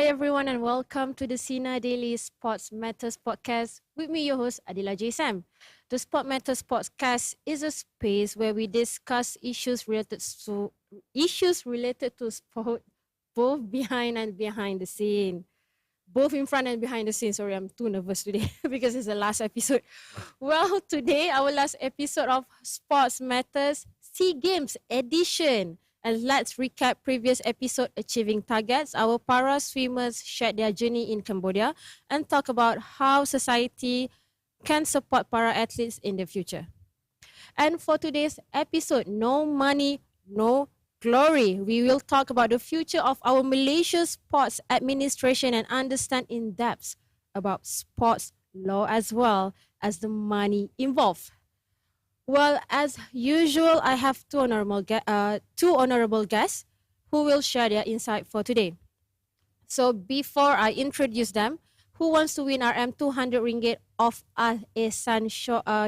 Hi everyone and welcome to the Sinar Daily Sports Matters podcast with me, your host Adila J. Sam. The Sport Matters podcast is a space where we discuss issues related to sport, both behind the scene. Both in front and behind the scenes. Sorry, I'm too nervous today because it's the last episode. Well, today, our last episode of Sports Matters SEA Games edition. And let's recap previous episode achieving targets. Our para swimmers shared their journey in Cambodia and talk about how society can support para athletes in the future. And for today's episode, no money, no glory. We will talk about the future of our Malaysia sports administration and understand in depth about sports law as well as the money involved. Well, as usual, I have two honorable guests who will share their insight for today. So before I introduce them, who wants to win RM 200 ringgit of Al Ehsan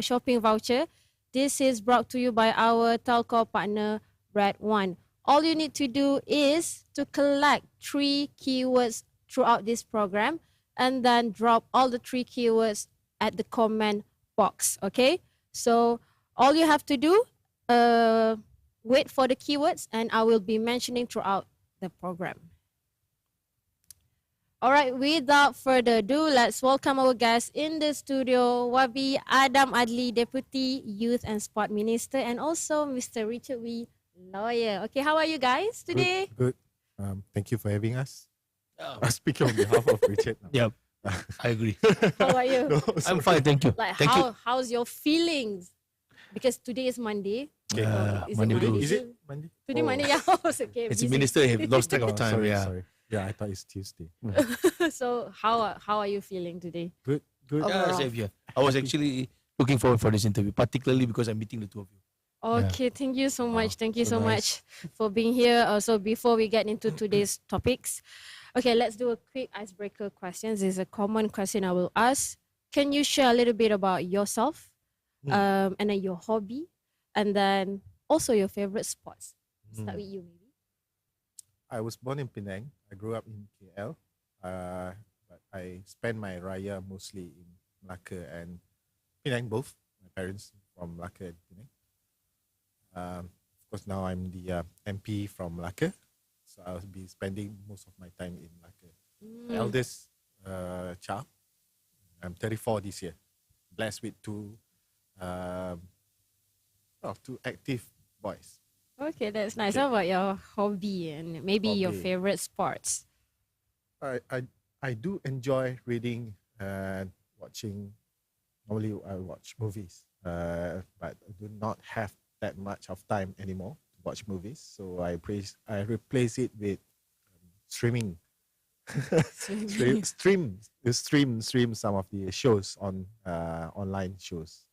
shopping voucher? This is brought to you by our telco partner, Red One. All you need to do is to collect 3 keywords throughout this program and then drop all the 3 keywords at the comment box, okay? So all you have to do, wait for the keywords and I will be mentioning throughout the program. All right, without further ado, let's welcome our guest in the studio, Wabi Adam Adli, Deputy Youth and Sport Minister, and also Mr. Richard Wee, lawyer. Okay, how are you guys today? Good. Thank you for having us. I speak on behalf of Richard now. Yep, I agree. How are you? No, I'm fine, thank you. Like Thank you. how's your feelings? Because today is Monday. Okay. Is Monday it Monday? blues. Is it Monday? Today Oh. Monday, yeah. Okay. It's a busy. minister, have lost track Oh, of time. sorry, Yeah. sorry. Yeah, I thought it's Tuesday. So how are you feeling today? Good. Yeah, Overall. same here. I was actually looking forward for this interview, particularly because I'm meeting the two of you. Okay, thank you so much. Thank you so so much for being here. Also, before we get into today's topics, okay, let's do a quick icebreaker questions. This is a common question I will ask. Can you share a little bit about yourself, and then your hobby, and then also your favorite sports? Start with you, maybe. I was born in Penang. I grew up in KL. But I spent my raya mostly in Melaka and Penang, both. My parents from Melaka and Penang. Of course, now I'm the MP from Melaka. So I'll be spending most of my time in Melaka. My eldest child. I'm 34 this year. Blessed with two active boys. Okay, that's nice. Okay. How about your hobby and maybe your Hobby. favorite sports? I do enjoy reading and watching. Normally, I watch movies, but I do not have that much of time anymore to watch movies. So I replace it with streaming. stream some of the shows on online shows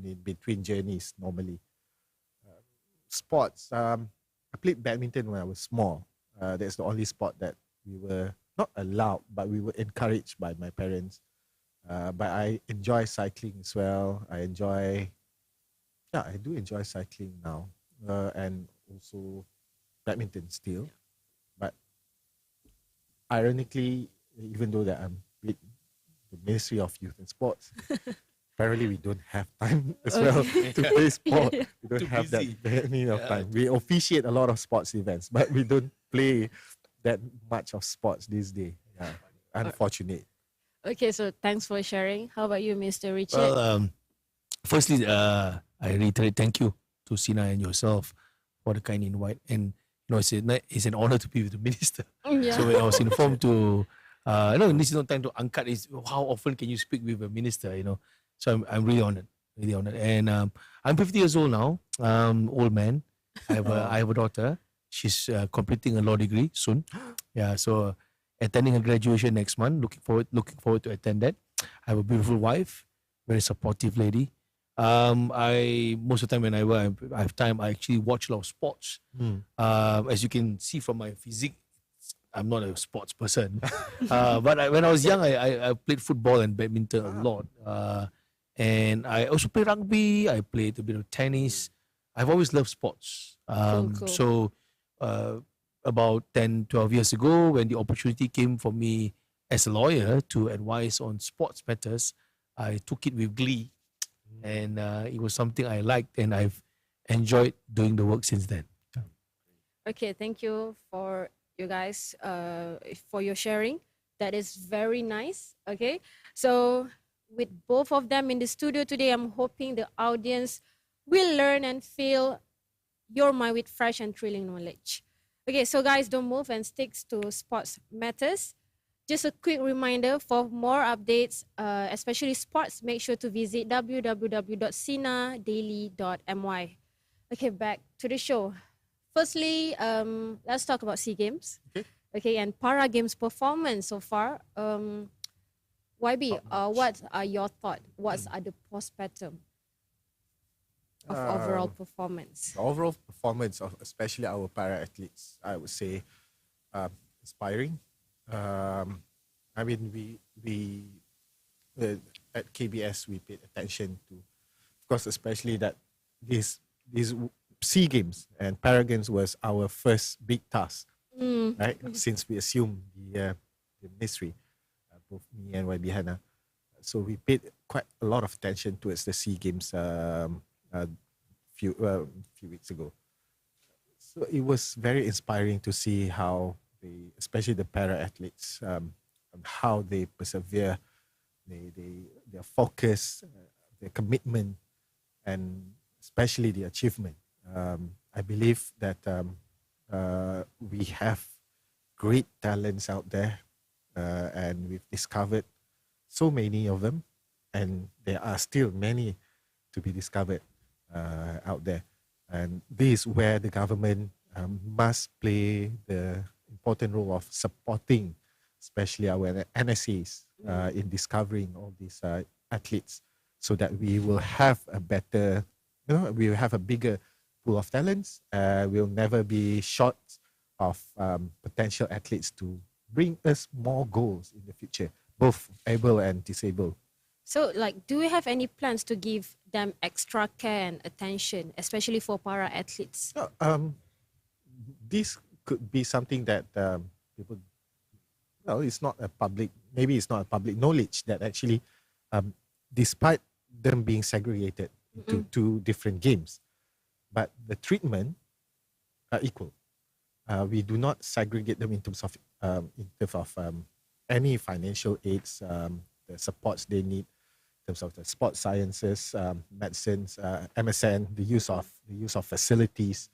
in between journeys normally. Sports. I played badminton when I was small. That's the only sport that we were not allowed, but we were encouraged by my parents. But I enjoy cycling as well. I do enjoy cycling now, and also badminton still. But ironically, even though that I'm with the Ministry of Youth and Sports, apparently we don't have time as well to play sport. We don't Too have busy. that many of time. We officiate a lot of sports events, but we don't play that much of sports these days. Yeah, unfortunate. Okay, so thanks for sharing. How about you, Mr. Richard? Well, firstly, I reiterate thank you to Sina and yourself for the kind invite. And it's an honor to be with the minister. Yeah. So when I was informed to, this is no time to uncut. Is how often can you speak with a minister? So I'm really honored, And I'm 50 years old now. Old man. I have a daughter. She's completing a law degree soon. Yeah. So attending a graduation next month. Looking forward to attend that. I have a beautiful wife, very supportive lady. I most of the time whenever I have time, I actually watch a lot of sports. As you can see from my physique, I'm not a sports person. But when I was young, I played football and badminton a lot. And I also played rugby. I played a bit of tennis. I've always loved sports. Cool. So about 10, 12 years ago, when the opportunity came for me as a lawyer to advise on sports matters, I took it with glee, and it was something I liked, and I've enjoyed doing the work since then. Okay, thank you for you guys for your sharing. That is very nice. Okay, so with both of them in the studio today, I'm hoping the audience will learn and feel your mind with fresh and thrilling knowledge. Okay, so guys, don't move and stick to sports matters. Just a quick reminder for more updates, especially sports, make sure to visit www.sinardaily.my. Okay, back to the show. Firstly, let's talk about SEA Games. Okay. Okay, and Para Games performance so far. YB, what are your thoughts? What are the postpartum of overall performance? The overall performance of especially our para athletes, I would say, inspiring. I mean, we at KBS we paid attention to, of course, especially that these SEA Games and Para Games was our first big task, right? Since we assumed the ministry, both me and YB Hannah. So we paid quite a lot of attention towards the SEA Games few weeks ago. So it was very inspiring to see how especially the para athletes, how they persevere, their focus, their commitment, and especially the achievement. I believe that we have great talents out there, and we've discovered so many of them, and there are still many to be discovered out there. And this is where the government must play the important role of supporting, especially our NSAs, in discovering all these athletes, so that we will have a better, we will have a bigger pool of talents. We'll never be short of potential athletes to bring us more goals in the future, both able and disabled. So, like, do we have any plans to give them extra care and attention, especially for para athletes? This could be something that people, well, it's not a public, maybe it's not a public knowledge that actually, despite them being segregated into two different games, but the treatment are equal. We do not segregate them in terms of any financial aids, the supports they need, in terms of the sports sciences, medicines, MSN, the use of facilities.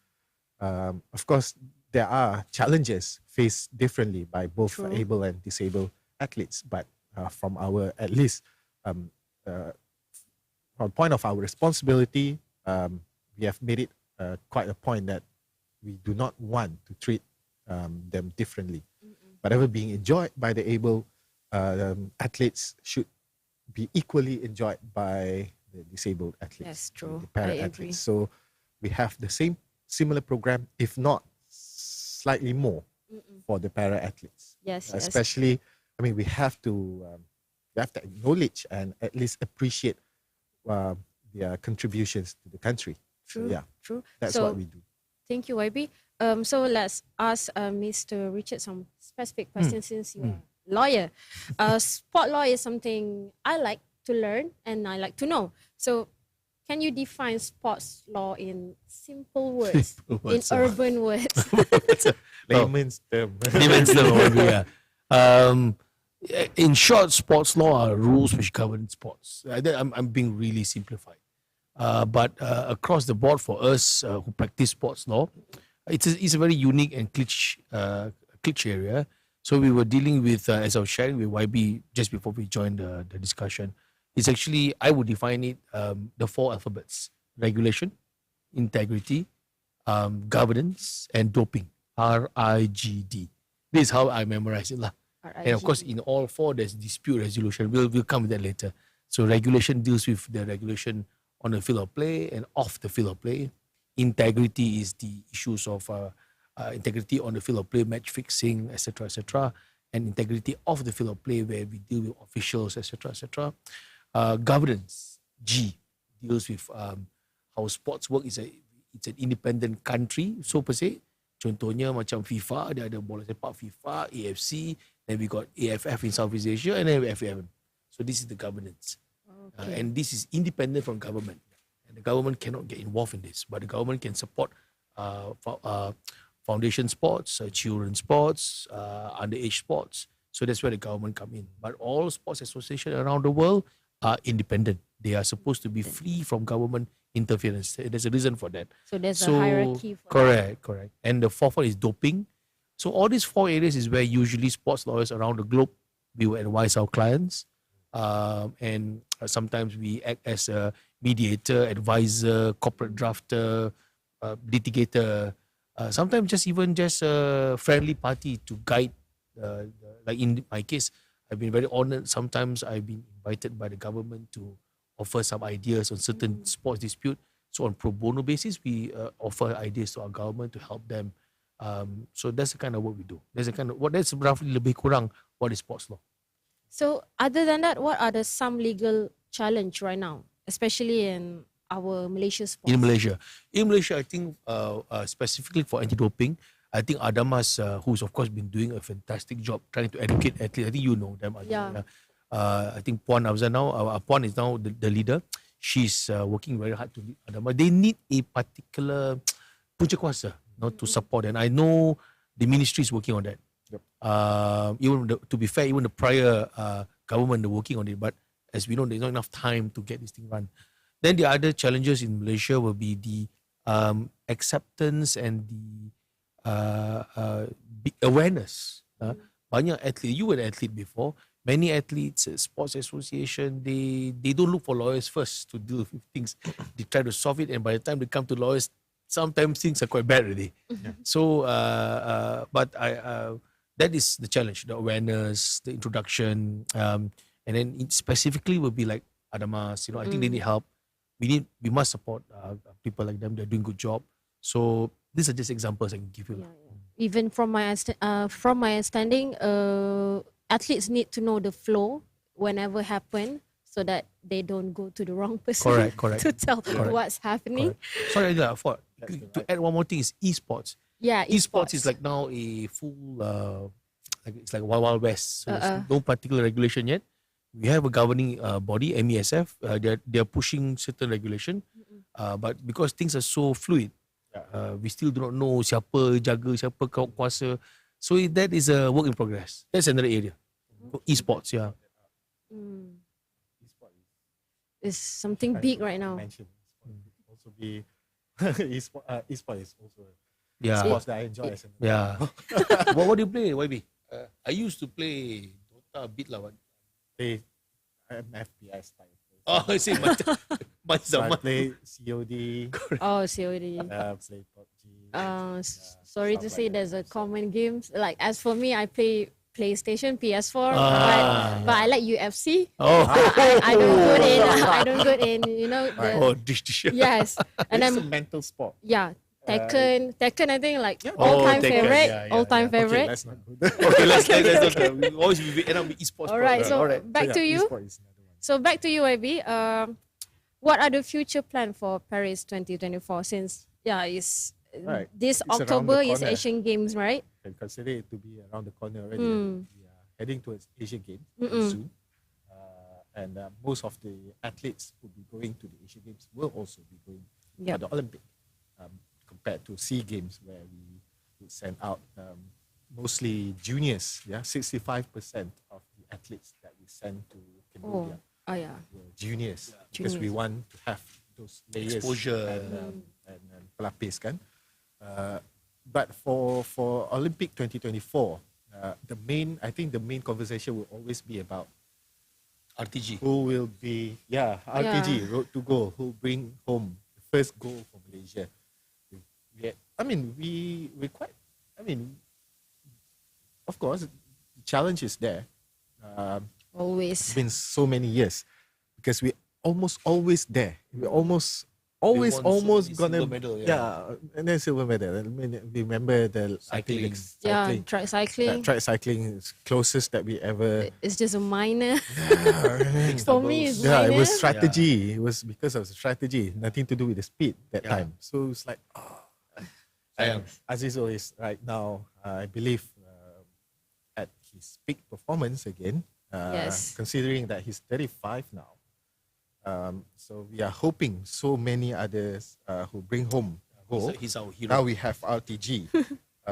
Of course, there are challenges faced differently by both able and disabled athletes, but from our, at least from the point of our responsibility, we have made it quite a point that we do not want to treat them differently. Whatever being enjoyed by the able athletes should be equally enjoyed by the disabled athletes. That's true. The para I athletes. agree. So we have the similar program, if not slightly more, for the para athletes. Yes, Especially, I mean, we have to acknowledge and at least appreciate their contributions to the country. True. So, yeah, True. that's So, what we do. thank you, YB. So let's ask Mr. Richard some specific questions since you're a lawyer. Sport law is something I like to learn and I like to know. So can you define sports law in simple words, in urban words? Layman's term. Layman's term, yeah. In short, sports law are rules which govern sports. I'm being really simplified. But across the board for us who practice sports law, it's a very unique and glitch area. So we were dealing with, as I was sharing with YB just before we joined the discussion, it's actually, I would define it, the four alphabets: regulation, integrity, governance, and doping. RIGD. This is how I memorize it. And of course, in all four, there's dispute resolution. We'll come with that later. So regulation deals with the regulation on the field of play and off the field of play. Integrity is the issues of integrity on the field of play, match fixing, etc., etc., and integrity off the field of play where we deal with officials, etc., etc. Governance, G, deals with how sports work. It's an independent country, so per se, Contohnya macam FIFA, dia ada bola sepak FIFA, AFC, then we got AFF in Southeast Asia, and then FAM. So this is the governance. Okay. And this is independent from government. And the government cannot get involved in this, but the government can support foundation sports, children sports, underage sports. So that's where the government come in. But all sports associations around the world are independent. They are supposed to be free from government interference. There's a reason for that. So there's a hierarchy for Correct. And the fourth one is doping. So all these 4 areas is where usually sports lawyers around the globe, we will advise our clients. And sometimes we act as a mediator, advisor, corporate drafter, litigator. Sometimes just a friendly party to guide. Like in my case, I've been very honored. Sometimes I've been invited by the government to offer some ideas on certain sports dispute. So on pro bono basis, we offer ideas to our government to help them. So that's the kind of work we do. That's roughly lebih kurang what is sports law. So other than that, what are some legal challenge right now, especially in our Malaysia sports? In Malaysia, I think specifically for anti-doping, I think Adamas, who's of course been doing a fantastic job trying to educate athletes. I think you know them. Yeah. I think Puan Afzal now, Puan is now the leader. She's working very hard to lead Adamas. They need a particular punca kuasa, to support, and I know the ministry is working on that. Yep. To be fair, even the prior government are working on it, but as we know, there's not enough time to get this thing run. Then the other challenges in Malaysia will be the acceptance and the awareness. Banyak athlete, you were an athlete before. Many athletes, sports association, they don't look for lawyers first to deal with things. They try to solve it, and by the time they come to lawyers, sometimes things are quite bad already. Yeah. So, but that is the challenge: the awareness, the introduction, and then specifically will be like Adamas. I think they need help. We must support people like them. They're doing good job. So these are just examples I can give you. Yeah. Even from my understanding, athletes need to know the flow whenever happen, so that they don't go to the wrong person. Correct. To tell what's happening. Correct. Sorry, I forgot. To add one more thing is esports. Yeah, Esports is like now a full, it's like Wild West. So there's no particular regulation yet. We have a governing body, MESF. They're pushing certain regulation, but because things are so fluid, we still do not know siapa jaga, siapa kuasa. So that is a work in progress. That's another area. Esports, yeah. It's something big right now. Also be esport is also Yeah. sports that I enjoy. Yeah. what do you play, YB? I used to play Dota a bit lah. Play FPS type. Oh, I see. My So I zaman. play COD. Oh, COD. Play PUBG. Sorry to stuff say, like there's a that. common games. Like as for me, I play PlayStation, PS4, but I like UFC. Oh. I don't go in. Oh, dish. Yes, and It's a then mental sport. yeah, Tekken. I think like Yeah. all time Tekken, favorite. yeah, All time yeah. favorite. Okay, let's not go there. Okay, let's we always end up with esports. All right, so Alright. back to you. E-sport is another one. So back to you, YB. What are the future plan for Paris 2024? Since it's Right. this It's around October the is corner. Asian Games, right? Can consider it to be around the corner already. We are heading towards Asian Games soon. And most of the athletes who will be going to the Asian Games will also be going Yep. for the Olympic, compared to SEA Games where we would send out mostly juniors. 65% of the athletes that we send to Cambodia Yeah. were juniors, because we want to have those layers Exposure. and pelapis kan. But for Olympic 2024, I think the main conversation will always be about RTG. who will be RTG, Road to Gold, who bring home the first goal for Malaysia. Of course, the challenge is there. Always. It's been so many years because we almost always there. We almost always won so almost many gonna silver medal, yeah. and then silver medal. I mean, remember the Cycling. athletics, Yeah, track cycling. Track cycling is closest that we ever. It's just a minor. Things For doubles. me, it's Yeah, it minor. was strategy. It was because of strategy, nothing to do with the speed that Yeah. time. So it's like, Sayang. Azizul is right now, I believe, at his peak performance again. Yes. Considering that he's 35 now. So we are hoping so many others who bring home goal. He's our hero. Now we have RTG.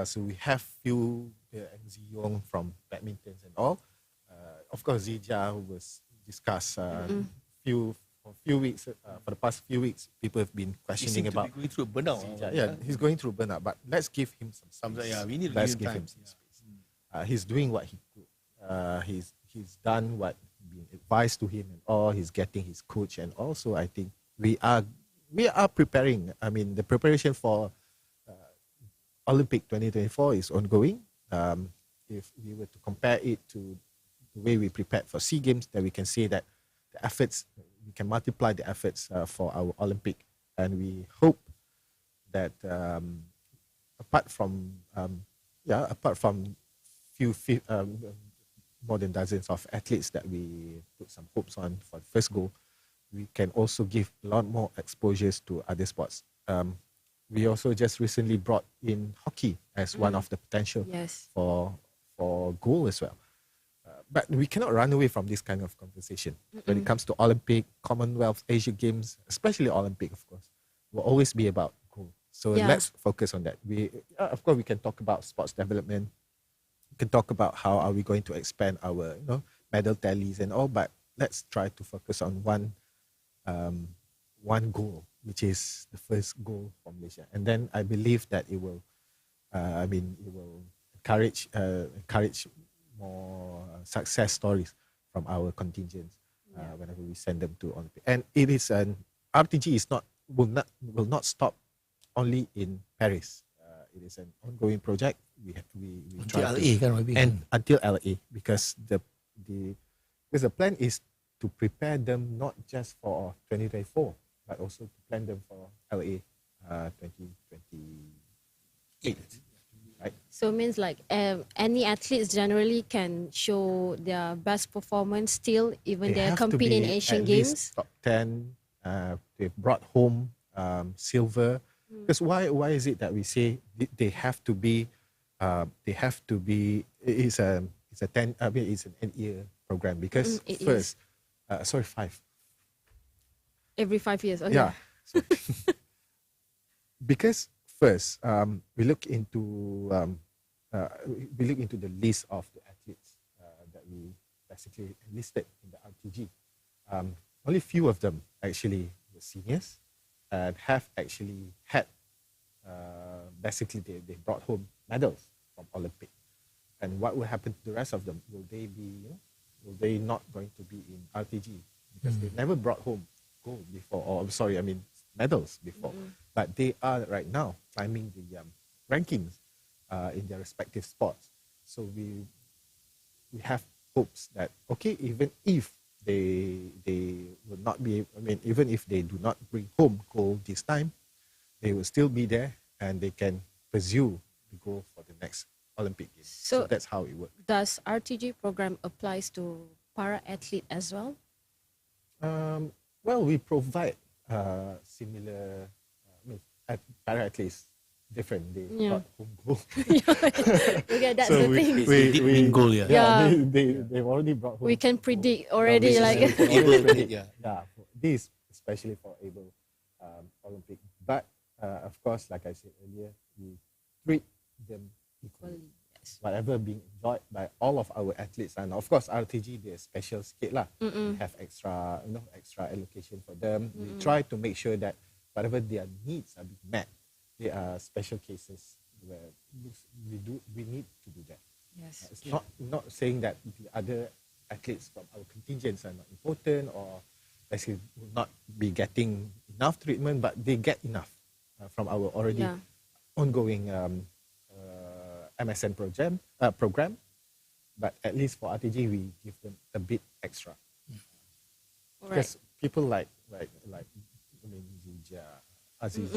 So we have few Ziyong from badmintons and all. Of course, Zijia, who was discussed for few weeks. For the past few weeks, people have been questioning about going through a burnout. Zijia. Yeah, he's going through burnout, but let's give him some space. Yeah, we need to let's give him time. some space. He's doing what he could. He's done what been advised to him and all. He's getting his coach, and also I think we are preparing. I mean, the preparation for Olympic 2024 is ongoing. If we were to compare it to the way we prepared for SEA Games, then we can say that the efforts, we can multiply the efforts for our Olympic, and we hope that apart from more than dozens of athletes that we put some hopes on for the first goal, we can also give a lot more exposures to other sports. We also just recently brought in hockey as one of the potential Yes. for goal as well. But we cannot run away from this kind of conversation. When it comes to Olympic, Commonwealth, Asia Games, especially Olympic, of course, will always be about goal. So Yeah. let's focus on that. Of course, we can talk about sports development. We can talk about how are we going to expand our medal tallies and all. But let's try to focus on one goal, which is the first goal for Malaysia. And then I believe that it will, it will encourage more success stories from our contingents whenever we send them to Olympic. And it is an RTG will not stop only in Paris. It is an ongoing project. We Until try LA, kan, maybe. and until LA, because the plan is to prepare them not just for 2024 but also to plan them for LA 2028. Right? So it means like any athletes generally can show their best performance still, even they have to compete in be Asian at Games. least top 10. They brought home silver. Because why is it that we say they have to be it's an 8-year program, because It first 5. Every 5 years. Okay. Yeah. So- because first, we look into the list of the athletes that we basically listed in the RTG. Only few of them actually were seniors and have actually had basically they brought home medals from Olympic. And what will happen to the rest of them? Will they not going to be in RTG because they never brought home gold before, medals before, but they are right now climbing the rankings in their respective sports. So we have hopes that even if they will not be, even if they do not bring home gold this time, they will still be there and they can pursue the goal for the next Olympic Games. So that's how it works. Does RTG program applies to para athlete as well? Well, we provide similar. Para athletes different. They brought home gold. Okay, that's So the thing. Deep in goal, yeah. Yeah. They've already brought home. We can predict already, we like can Able already to predict, yeah. for this, especially for able Olympic. But of course, like I said earlier, we treat them equally. yes. Whatever being enjoyed by all of our athletes, and of course RTG they're special sikit lah. We have extra allocation for them. We try to make sure that whatever their needs are being met. There are special cases where we need to do that. Yes. It's not saying that the other athletes from our contingents are not important or basically will not be getting enough treatment, but they get enough from our already ongoing MSN program. But at least for RTG, we give them a bit extra. All right. Because people like Zija, Aziz,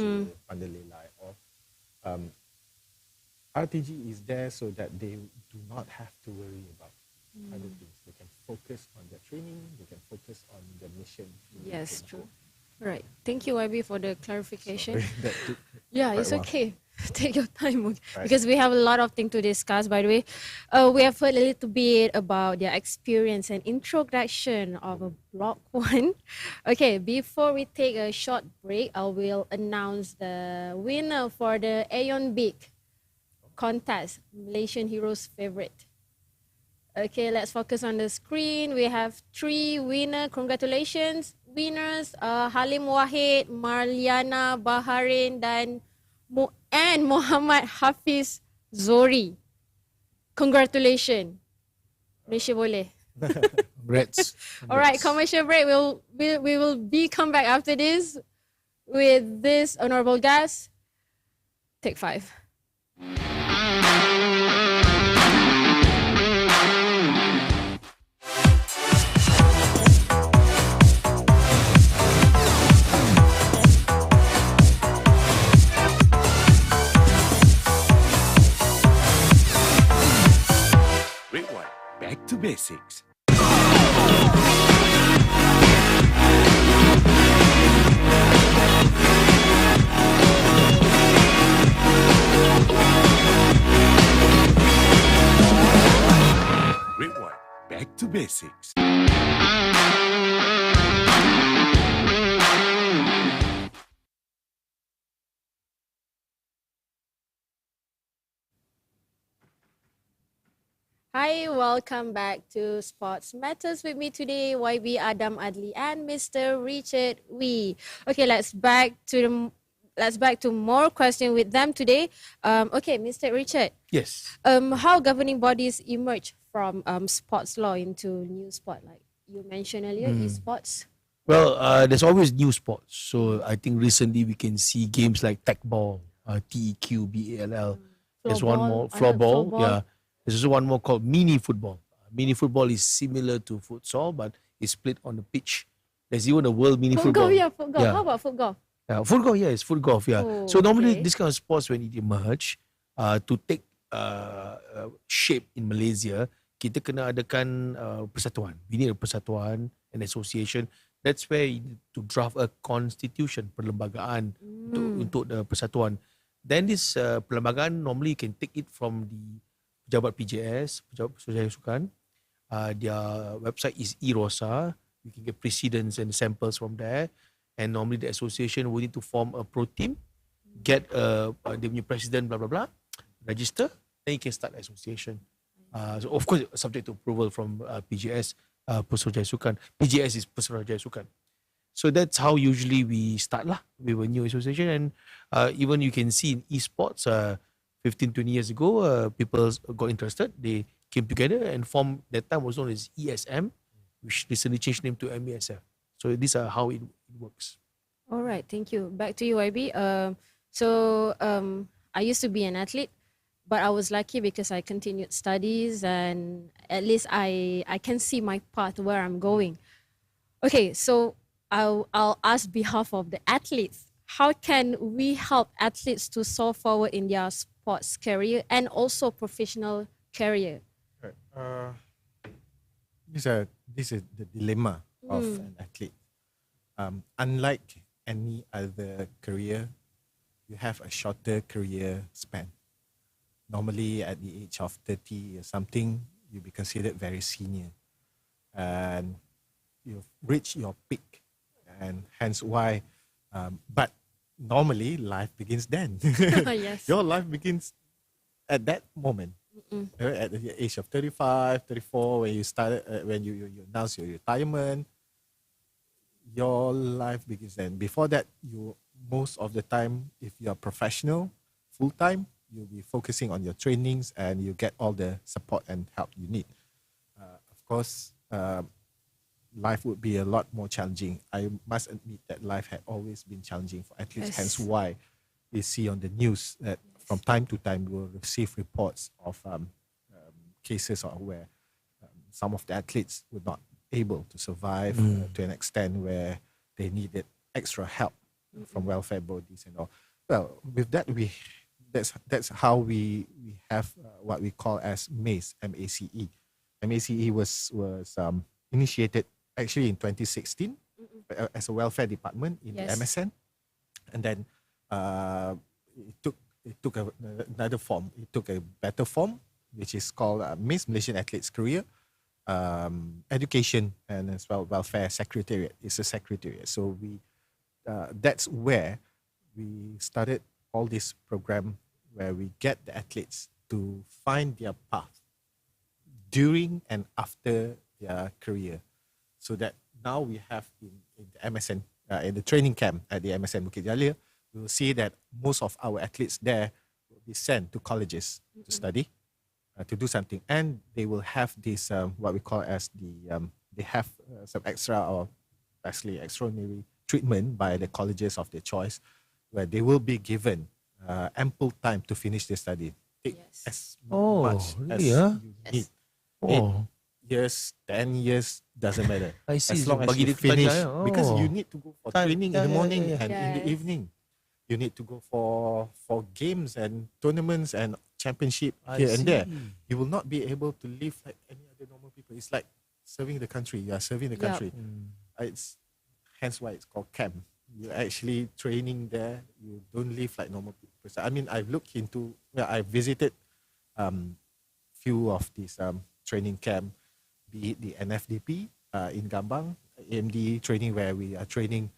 Pandelelai, or RTG is there so that they do not have to worry about other things. They can focus on their training. They can focus on their mission. Yes, true. Right. Thank you, YB, for the clarification. Sorry, that took Yeah, quite it's a while. okay. Take your time Right. because we have a lot of things to discuss. By the way, we have heard a little bit about their experience and introduction of a block one. Okay, before we take a short break, I will announce the winner for the Aeon Big contest, Malaysian Heroes favorite. Okay, let's focus on the screen. We have 3 winner. Congratulations, winners. Halim Wahid, Marliana Baharin dan and Muhammad Hafiz Zori. Congratulations. Malaysia boleh. Congrats. All right, Congrats. commercial break. We will be come back after this with this honorable guest. Take 5. Rewind. Back to basics. Rewind. Back to basics. Hi, welcome back to Sports Matters with me today, YB Adam Adli and Mr. Richard Wee. Okay, let's back to more question with them today. Okay, Mr. Richard, Yes. how governing bodies emerge from sports law into new sport, like you mentioned earlier, esports? Well, there's always new sports. So I think recently we can see games like tech ball, TEQBALL. There's one more floorball. Yeah. There's also one more called mini football. Mini football is similar to futsal, but it's split on the pitch. There's even a world mini Foot football. golf, yeah, foot golf. Yeah. How about foot golf? Foot golf, yes, foot golf, yeah. Oh, So normally okay. this kind of sports when it emerge, to take shape in Malaysia, kita kena adakan persatuan. We need a persatuan, an association. That's where you need to draft a constitution, perlembagaan untuk the persatuan. Then this perlembagaan normally you can take it from the pejabat PJS, pejabat Persatuan Sukan. Their website is eRosa. You can get precedents and samples from there. And normally the association will need to form a pro team, get dia punya president, blah blah blah, register, then you can start the association. So of course subject to approval from PJS, Persatuan Sukan. PJS is Persatuan Sukan. So that's how usually we start lah with a new association. And even you can see in esports, 15-20 years ago, people got interested. They came together and formed, that time was known as ESM, which recently changed name to MESF. So these are how it works. All right, thank you. Back to you, YB. I used to be an athlete, but I was lucky because I continued studies and at least I can see my path where I'm going. Okay, so I'll ask behalf of the athletes. How can we help athletes to soar forward in their sports career and also professional career? Right. This is the dilemma of an athlete. Unlike any other career, you have a shorter career span. Normally, at the age of 30 or something, you'll be considered very senior, and you've reached your peak, and hence why. But normally, life begins then. Yes. Your life begins at that moment. At the age of 35, 34, when you started, when you announce your retirement, your life begins then. Before that, you most of the time, if you're professional, full time, you'll be focusing on your trainings and you get all the support and help you need. Of course, life would be a lot more challenging. I must admit that life had always been challenging for athletes. Yes. Hence why we see on the news that from time to time we will receive reports of cases or where some of the athletes were not able to survive to an extent where they needed extra help from welfare bodies and all. Well, with that that's how we have what we call as MACE, MACE. MACE was initiated actually in 2016 as a welfare department in the Yes. MSN, and then it took another form. It took a better form, which is called Miss Malaysian Athletes Career Education and as well Welfare Secretariat. It's a secretariat. So that's where we started all this program where we get the athletes to find their path during and after their career. So that now we have in the MSN, in the training camp at the MSN Bukit Jalil, we will see that most of our athletes there will be sent to colleges to study, to do something. And they will have this, what we call as they have some extra or actually extraordinary treatment by the colleges of their choice, where they will be given ample time to finish their study. Take Yes. as Oh, much really, as huh? you need. Oh, Years, 10 years, doesn't matter. I see. As long as Bagi you dia tu belajar, finish. ya? Because Oh. you need to go for Time. training in Yeah, the yeah, morning yeah, yeah. and in the Yes. evening. You need to go for games and tournaments and championship I here and there. see. You will not be able to live like any other normal people. It's like serving the country. You are serving the Yup. country. It's hence why it's called camp. You're actually training there. You don't live like normal people. I mean, I've looked into, I visited few of these training camp, be it the NFDP in Gambang, AMD training where we are training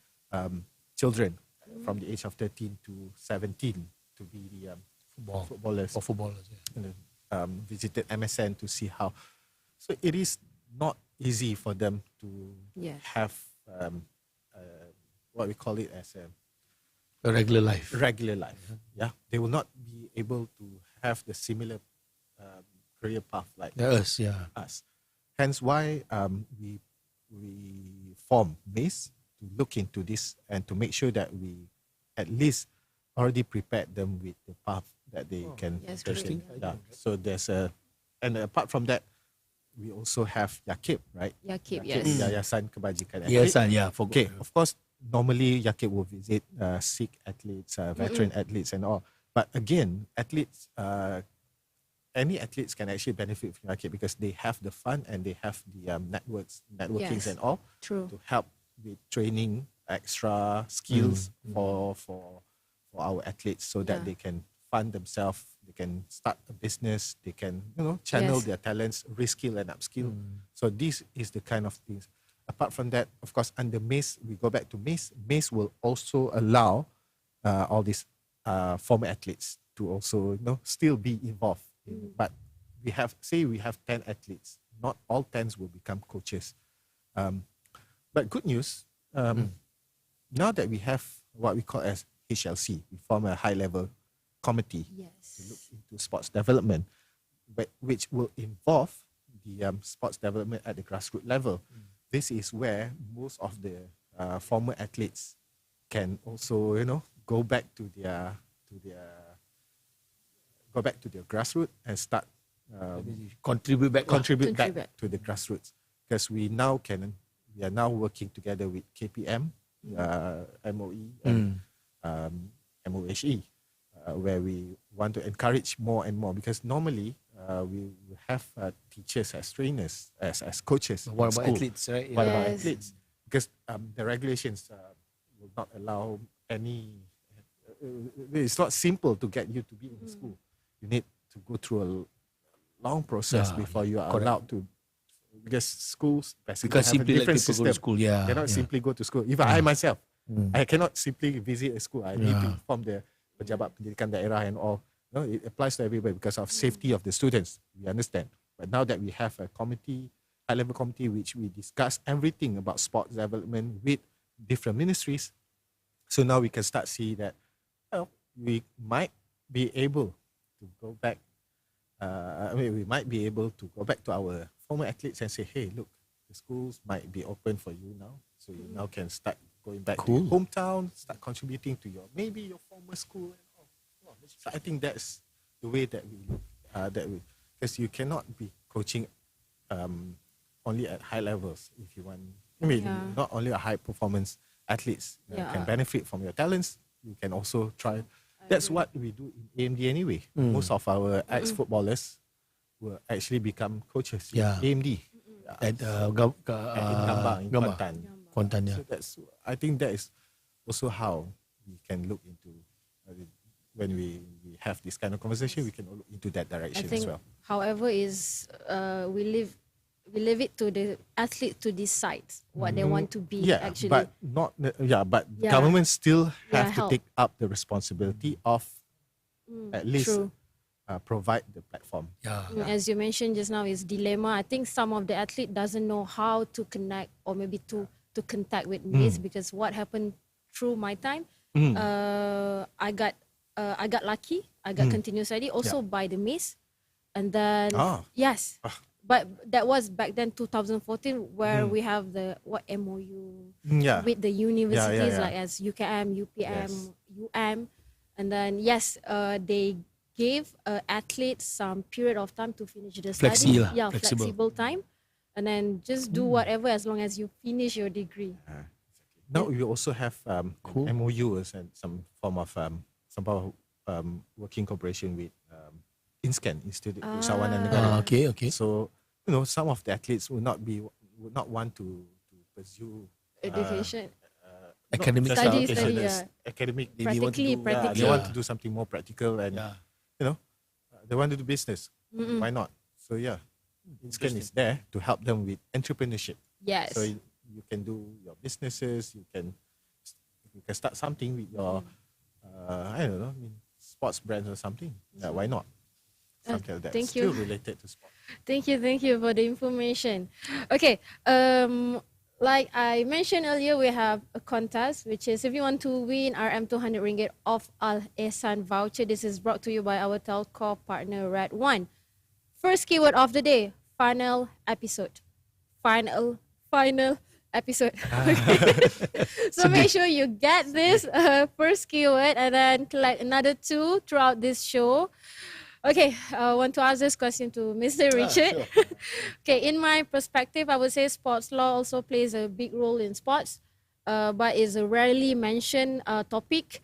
children from the age of 13 to 17 to be the Football. footballers. For footballers, yeah. And then, visited MSN to see how. So it is not easy for them to Yes. have what we call it as a A regular life. regular life. Yeah, they will not be able to have the similar career path like Yeah, us, yeah. us. Hence why we form MACE to look into this and to make sure that we at least already prepared them with the path that they can Yes, take interesting. in. Yeah. So there's and apart from that, we also have Yakib, right? Yakib, Yakib, yes. Yayasan Kebajikan Yes, Atlet. yeah. Okay, of course, normally Yakib will visit Sikh athletes, veteran athletes and all. But again, athletes, any athletes can actually benefit from Yakib because they have the fund and they have the networkings Yes. and all True. to help with training, extra skills for our athletes so that Yeah. they can fund themselves, they can start a business, they can channel Yes. their talents, reskill and upskill. So this is the kind of things. Apart from that, of course, under MACE, we go back to MACE. MACE will also allow all these former athletes to also still be involved. But we have 10 athletes. Not all 10 will become coaches. But good news, now that we have what we call as HLC, we form a high-level committee to look Yes. into sports development, which will involve the sports development at the grassroots level. This is where most of the former athletes can also, go back to their grassroots and start Contribute back. contribute back Contribute. to the grassroots, because we are now working together with KPM, MOE, and MOHE, where we want to encourage more and more, because normally we have teachers as trainers, as coaches. What in about school. athletes, right? What about Yes. athletes? Because the regulations will not allow any. It's not simple to get you to be in the school. You need to go through a long process Yeah, before you are correct. allowed to. Because schools basically Because have a simply let different people system. go to school. Yeah. Cannot yeah. simply go to school. Even I myself, I cannot simply visit a school. I need to Yeah. inform the pejabat pendidikan daerah and all. It applies to everybody because of safety of the students. We understand. But now that we have a committee, high-level committee, which we discuss everything about sports development with different ministries, so now we can start see that we might be able to go back. We might be able to go back to our former athletes and say, hey, look, the schools might be open for you now. So you now can start going back to your hometown, start contributing to maybe your former school and all. So I think that's the way that we look, because you cannot be coaching only at high levels if you want. Not only a high performance athletes can benefit from your talents, you can also try. That's what we do in AMD anyway. Most of our ex-footballers will actually become coaches Yeah. in AMD. At In Gambang, in Gambang. Kelantan. Kuantan, yeah. So I think that is also how we can look into when we have this kind of conversation, we can look into that I direction think, as well. however, is we leave it to the athlete to decide what they want to be. Yeah, actually, but not but Yeah. government still have to help. take up the responsibility of at least True. provide the platform. Yeah. As you mentioned just now, is dilemma. I think some of the athlete doesn't know how to connect or maybe to contact with Miss, because what happened through my time, I got lucky. I got continuous ID also by the Miss, and then Ah. yes, but that was back then 2014 where we have the MOU Yeah. with the universities yeah. like as UKM, UPM, Yes. UM, and then yes, they gave athletes some period of time to finish the Flexi study. lah, Yeah, flexible. flexible time, and then just do whatever as long as you finish your degree. Now we also have Cool. MOUs and some form of working cooperation with INSCAN, Institute Usahawan Negara. Okay. So some of the athletes would not want to pursue Education, Academic not just Study, education, study, there's yeah. academic. They want to Practically, do- practically. They want Yeah. to do something more practical, and Yeah. they want to do business. Why not? So yeah, INSCAN is there to help them with entrepreneurship. yes. So you can do your businesses. You can start something with your I don't know, sports brands or something. Yeah, why not? Something like that. thank Still you. related to sport. Thank you for the information. Okay, like I mentioned earlier, we have a contest, which is if you want to win RM 200 ringgit off Al Ehsan voucher. This is brought to you by our telco partner Red One. First keyword of the day: final episode. Final episode. Okay. So make sure you get this first keyword and then collect another 2 throughout this show. Okay, I want to ask this question to Mr. Richard. Okay, in my perspective, I would say sports law also plays a big role in sports, but is a rarely mentioned topic.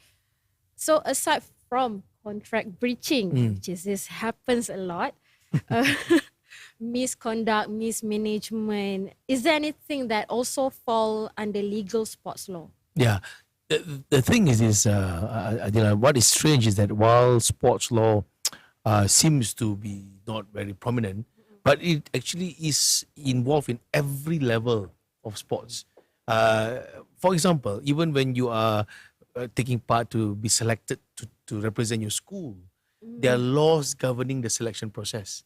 So aside from contract breaching, which is this happens a lot, uh, misconduct, mismanagement, is there anything that also fall under legal sports law? Yeah. The thing is what is strange is that while sports law seems to be not very prominent, but it actually is involved in every level of sports. For example, even when you are taking part to be selected to represent your school, there are laws governing the selection process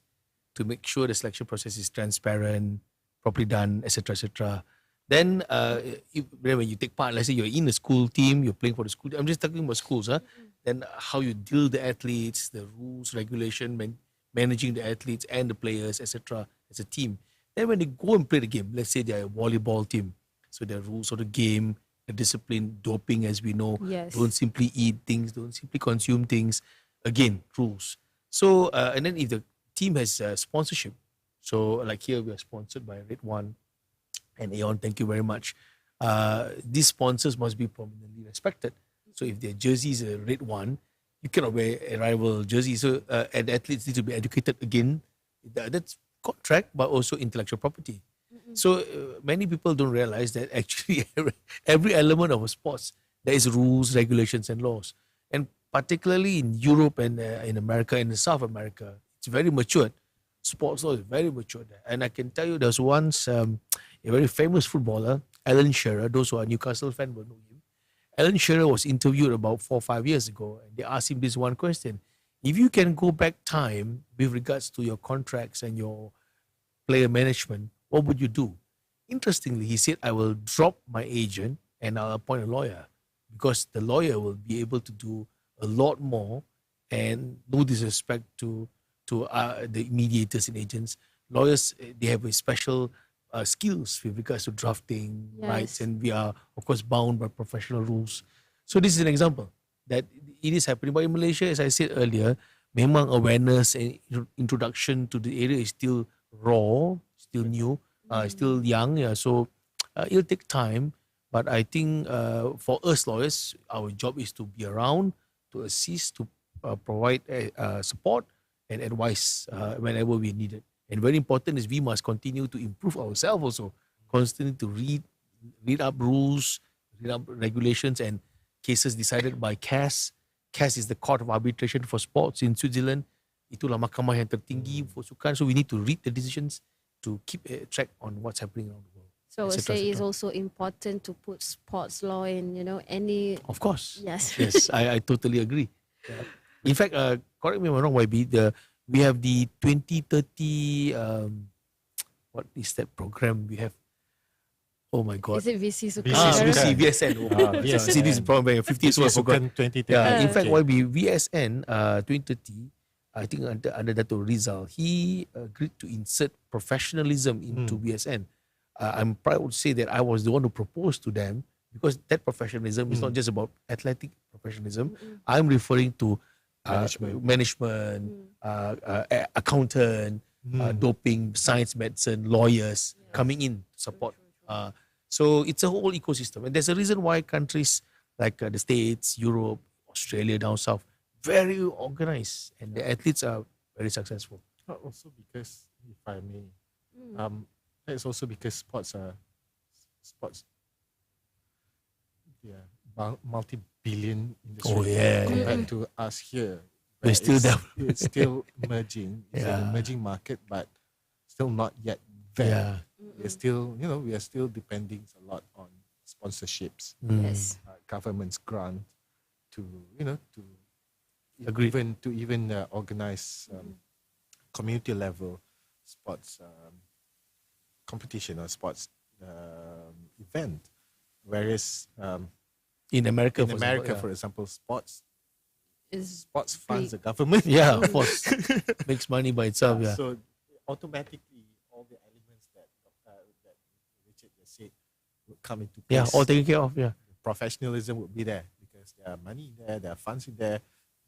to make sure the selection process is transparent, properly done, etc., etc. Then, when you take part, let's say you're in a school team, you're playing for the school. I'm just talking about schools, huh? Then how you deal the athletes, the rules, regulation, managing the athletes and the players, etc. as a team. Then when they go and play the game, let's say they're a volleyball team, so the rules of the game, the discipline, doping, as we know, Yes. don't simply eat things, don't simply consume things. Again, rules. So, and then if the team has sponsorship, so like here we are sponsored by Red One and Aeon, thank you very much. These sponsors must be prominently respected. So if their jersey is a Red One, you cannot wear a rival jersey. So and athletes need to be educated again. That's contract, but also intellectual property. So many people don't realize that actually every element of a sports, there is rules, regulations, and laws. And particularly in Europe and in America and in South America, it's very matured. Sports law is very matured there. And I can tell you, there was once a very famous footballer, Alan Shearer. Those who are Newcastle fans will know him. Alan Shearer was interviewed about 4 or 5 years ago, and they asked him this one question: if you can go back time with regards to your contracts and your player management, what would you do? Interestingly, he said, I will drop my agent and I'll appoint a lawyer, because the lawyer will be able to do a lot more. And no disrespect to the mediators and agents, lawyers, they have a special skills with regards to drafting rights, Yes. and we are of course bound by professional rules. So this is an example that it is happening. But in Malaysia, as I said earlier, memang awareness and introduction to the area is still raw, still new, still young. Yeah, so it'll take time. But I think for us lawyers, our job is to be around, to assist, to provide support and advice whenever we need it. And very important is we must continue to improve ourselves also, constantly to read read up rules, read up regulations and cases decided by CAS. CAS is the Court of Arbitration for Sports in Switzerland. Itulah mahkamah yang tertinggi for sukan. So we need to read the decisions to keep a track on what's happening around the world. So I et cetera, say et it's cetera. also important to put sports law in, any. Of course. Yes. Yes, I totally agree. Yeah. In fact, correct me if I'm wrong, YB, we have the 2030, what is that program we have? Oh my God. Is it VC Sukan? VC Negara? Sukan. VSN. See, this is probably 50 years old, I forgot. Sukan 2030. Yeah, in Uh. fact, YB, VSN 2030, I think under Dato Rizal, he agreed to insert professionalism into VSN. I'm proud to say that I was the one who proposed to them because that professionalism is not just about athletic professionalism. I'm referring to management, accountant, doping, science, medicine, lawyers coming in to support. So it's a whole ecosystem. And there's a reason why countries like the States, Europe, Australia, down south, very organized and the athletes are very successful. Also because, if I may, that's also because sports, multi-billion industry. Oh, yeah. Compared to us here, We're where still it's still emerging. It's an emerging market, but still not yet there. We're still, we are still depending a lot on sponsorships, Yes. government's grant to, to Agreed. even organize community level sports competition or sports event. Whereas In America, for example, sports Is funds the government. yeah, of course, makes money by itself. Yeah, So automatically, all the elements that Richard just said would come into place. yeah, all taken care of. Yeah, Professionalism would be there because there are money in there, there are funds in there.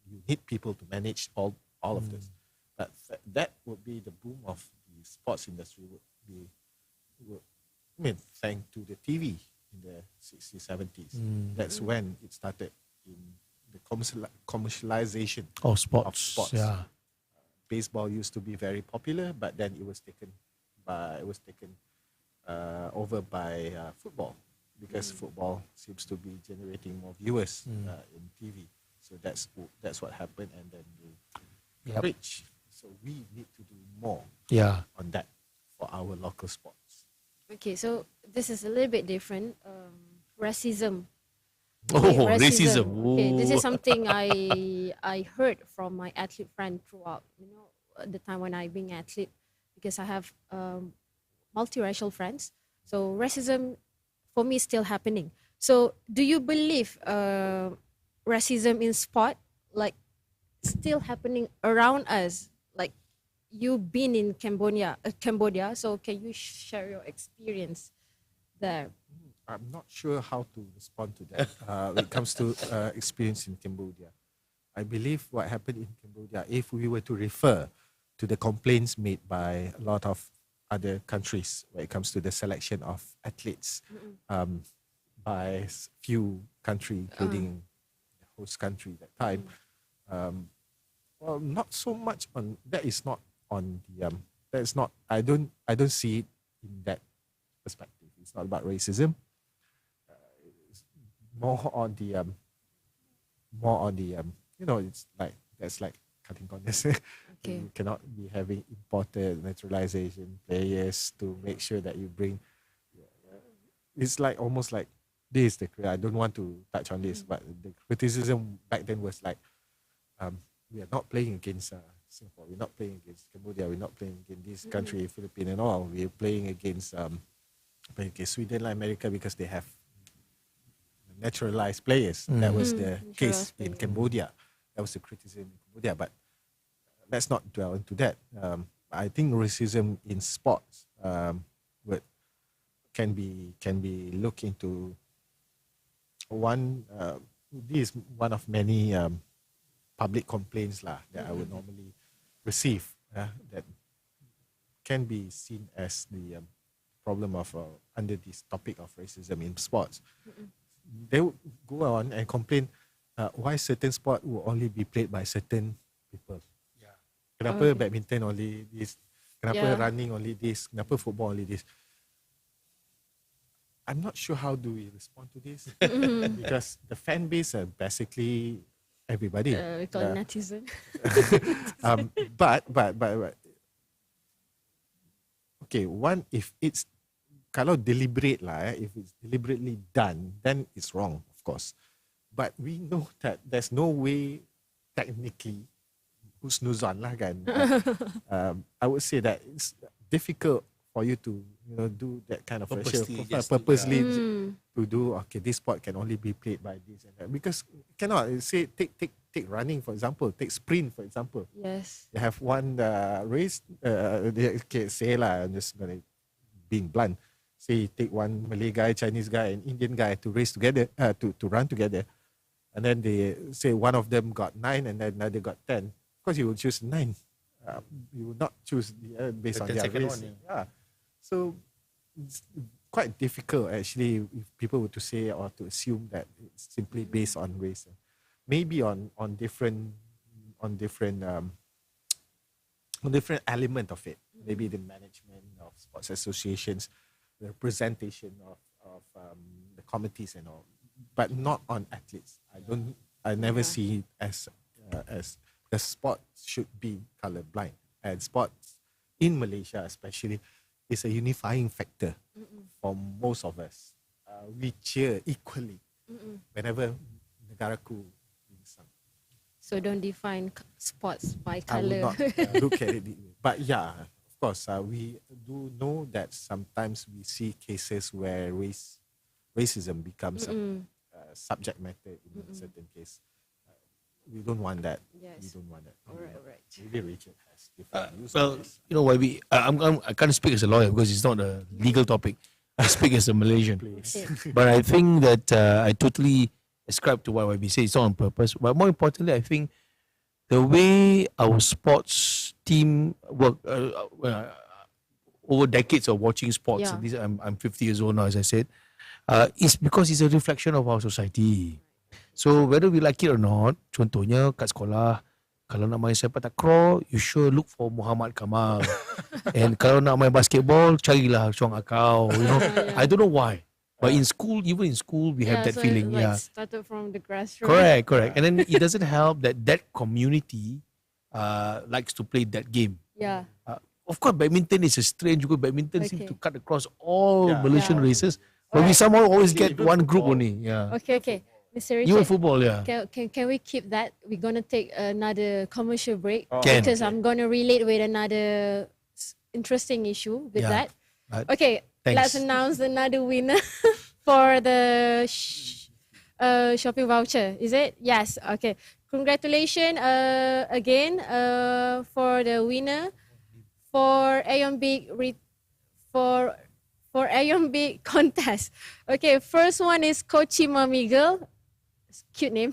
You need people to manage all of this. But that would be the boom of the sports industry. Thanks to the TV in the 60s, 70s. That's when it started in the commercialization oh, sports. of sports. Yeah, Baseball used to be very popular, but then it was taken over by football because football seems to be generating more viewers in TV. So that's what happened, and then they reach. So we need to do more yeah. on that for our local sports. Okay, so this is a little bit different. Racism. Oh, Okay, racism. Okay, this is Oh. something I heard from my athlete friend throughout. At the time when I being athlete, because I have multiracial friends. So racism for me is still happening. So do you believe racism in sport like still happening around us? Like you've been in Cambodia, so can you share your experience there? I'm not sure how to respond to that when it comes to experience in Cambodia. I believe what happened in Cambodia, if we were to refer to the complaints made by a lot of other countries when it comes to the selection of athletes by few countries, including the host country at that time, well, not so much on that. Is not on the that is not. I don't see it in that perspective. It's not about racism. It's more on the it's like that's like cutting corners. Okay. You cannot be having imported naturalization players to make sure that you bring. It's like almost like this. I don't want to touch on this, but the criticism back then was like, we are not playing against Singapore. We're not playing against Cambodia. We're not playing against this country, Philippines, and all. We're playing against Sweden and America because they have naturalized players. That was the case Naturalized in players. Cambodia. That was the criticism in Cambodia. But let's not dwell into that. I think racism in sports can be looked into. This is one of many public complaints that I would normally receive that can be seen as the problem of under this topic of racism in sports. They would go on and complain why certain sport will only be played by certain people. Kenapa Okay. badminton only this? Kenapa Yeah. running only this? Kenapa football only this? I'm not sure how do we respond to this because the fan base are basically everybody. We call it netizen. But okay, one, if it's kalau deliberate lah, if it's deliberately done, then it's wrong, of course. But we know that there's no way technically husnuzon lah kan. I would say that it's difficult for you to do that kind of purposely to do. Okay, this sport can only be played by this and that because cannot say take running for example, take sprint for example. Yes. They have one race. Okay, say lah, I'm just gonna being blunt. Say take one Malay guy, Chinese guy, and Indian guy to race together, to run together, and then they say one of them got 9 and then another got 10. Of course, you will choose 9. You will not choose based on their race. Yeah. So it's quite difficult actually if people were to say or to assume that it's simply based on race. Maybe on different element of it. Maybe the management of sports associations, the representation of the committees and all, but not on athletes. I never see it as the sport should be colorblind, and sports in Malaysia especially is a unifying factor for most of us. We cheer equally whenever negaraku wins. So don't define sports by I would color. not look at it. But yeah, of course, we do know that sometimes we see cases where racism becomes a subject matter in a certain case. We don't want that. Yes. We don't want that. All right. Maybe Richard has different views on Well, this. you know why I can't speak as a lawyer because it's not a legal topic. I speak as a Malaysian. Okay. But I think that I totally ascribe to what YB says. It's not on purpose. But more importantly, I think the way our sports team work over decades of watching sports. Yeah. These I'm 50 years old now, as I said. It's because it's a reflection of our society. So whether we like it or not, contohnya kat sekolah, kalau nak main sepak takraw, you sure look for Muhammad Kamal. And kalau nak main basketball, carilah Chong Akau. You know, I don't know why. But in school, even in school, we have that so feeling. It, Yeah, started from the grassroots. correct. And then it doesn't help that community likes to play that game. Yeah. Of course, badminton is a strange group. Badminton seems to cut across all Yeah. Malaysian Yeah. races. But we somehow always get Even one group football. only. Yeah. Okay. Mr. You and Richard, football, yeah. can we keep that? We're gonna take another commercial break Can. because I'm gonna relate with another interesting issue with Yeah. that. Right. Okay, Thanks. let's announce another winner for the shopping voucher. Is it? Yes. Okay. Congratulations again for the winner for Aeon Big for Aeon Big contest. Okay, first one is Kochi Mamigel. Cute name.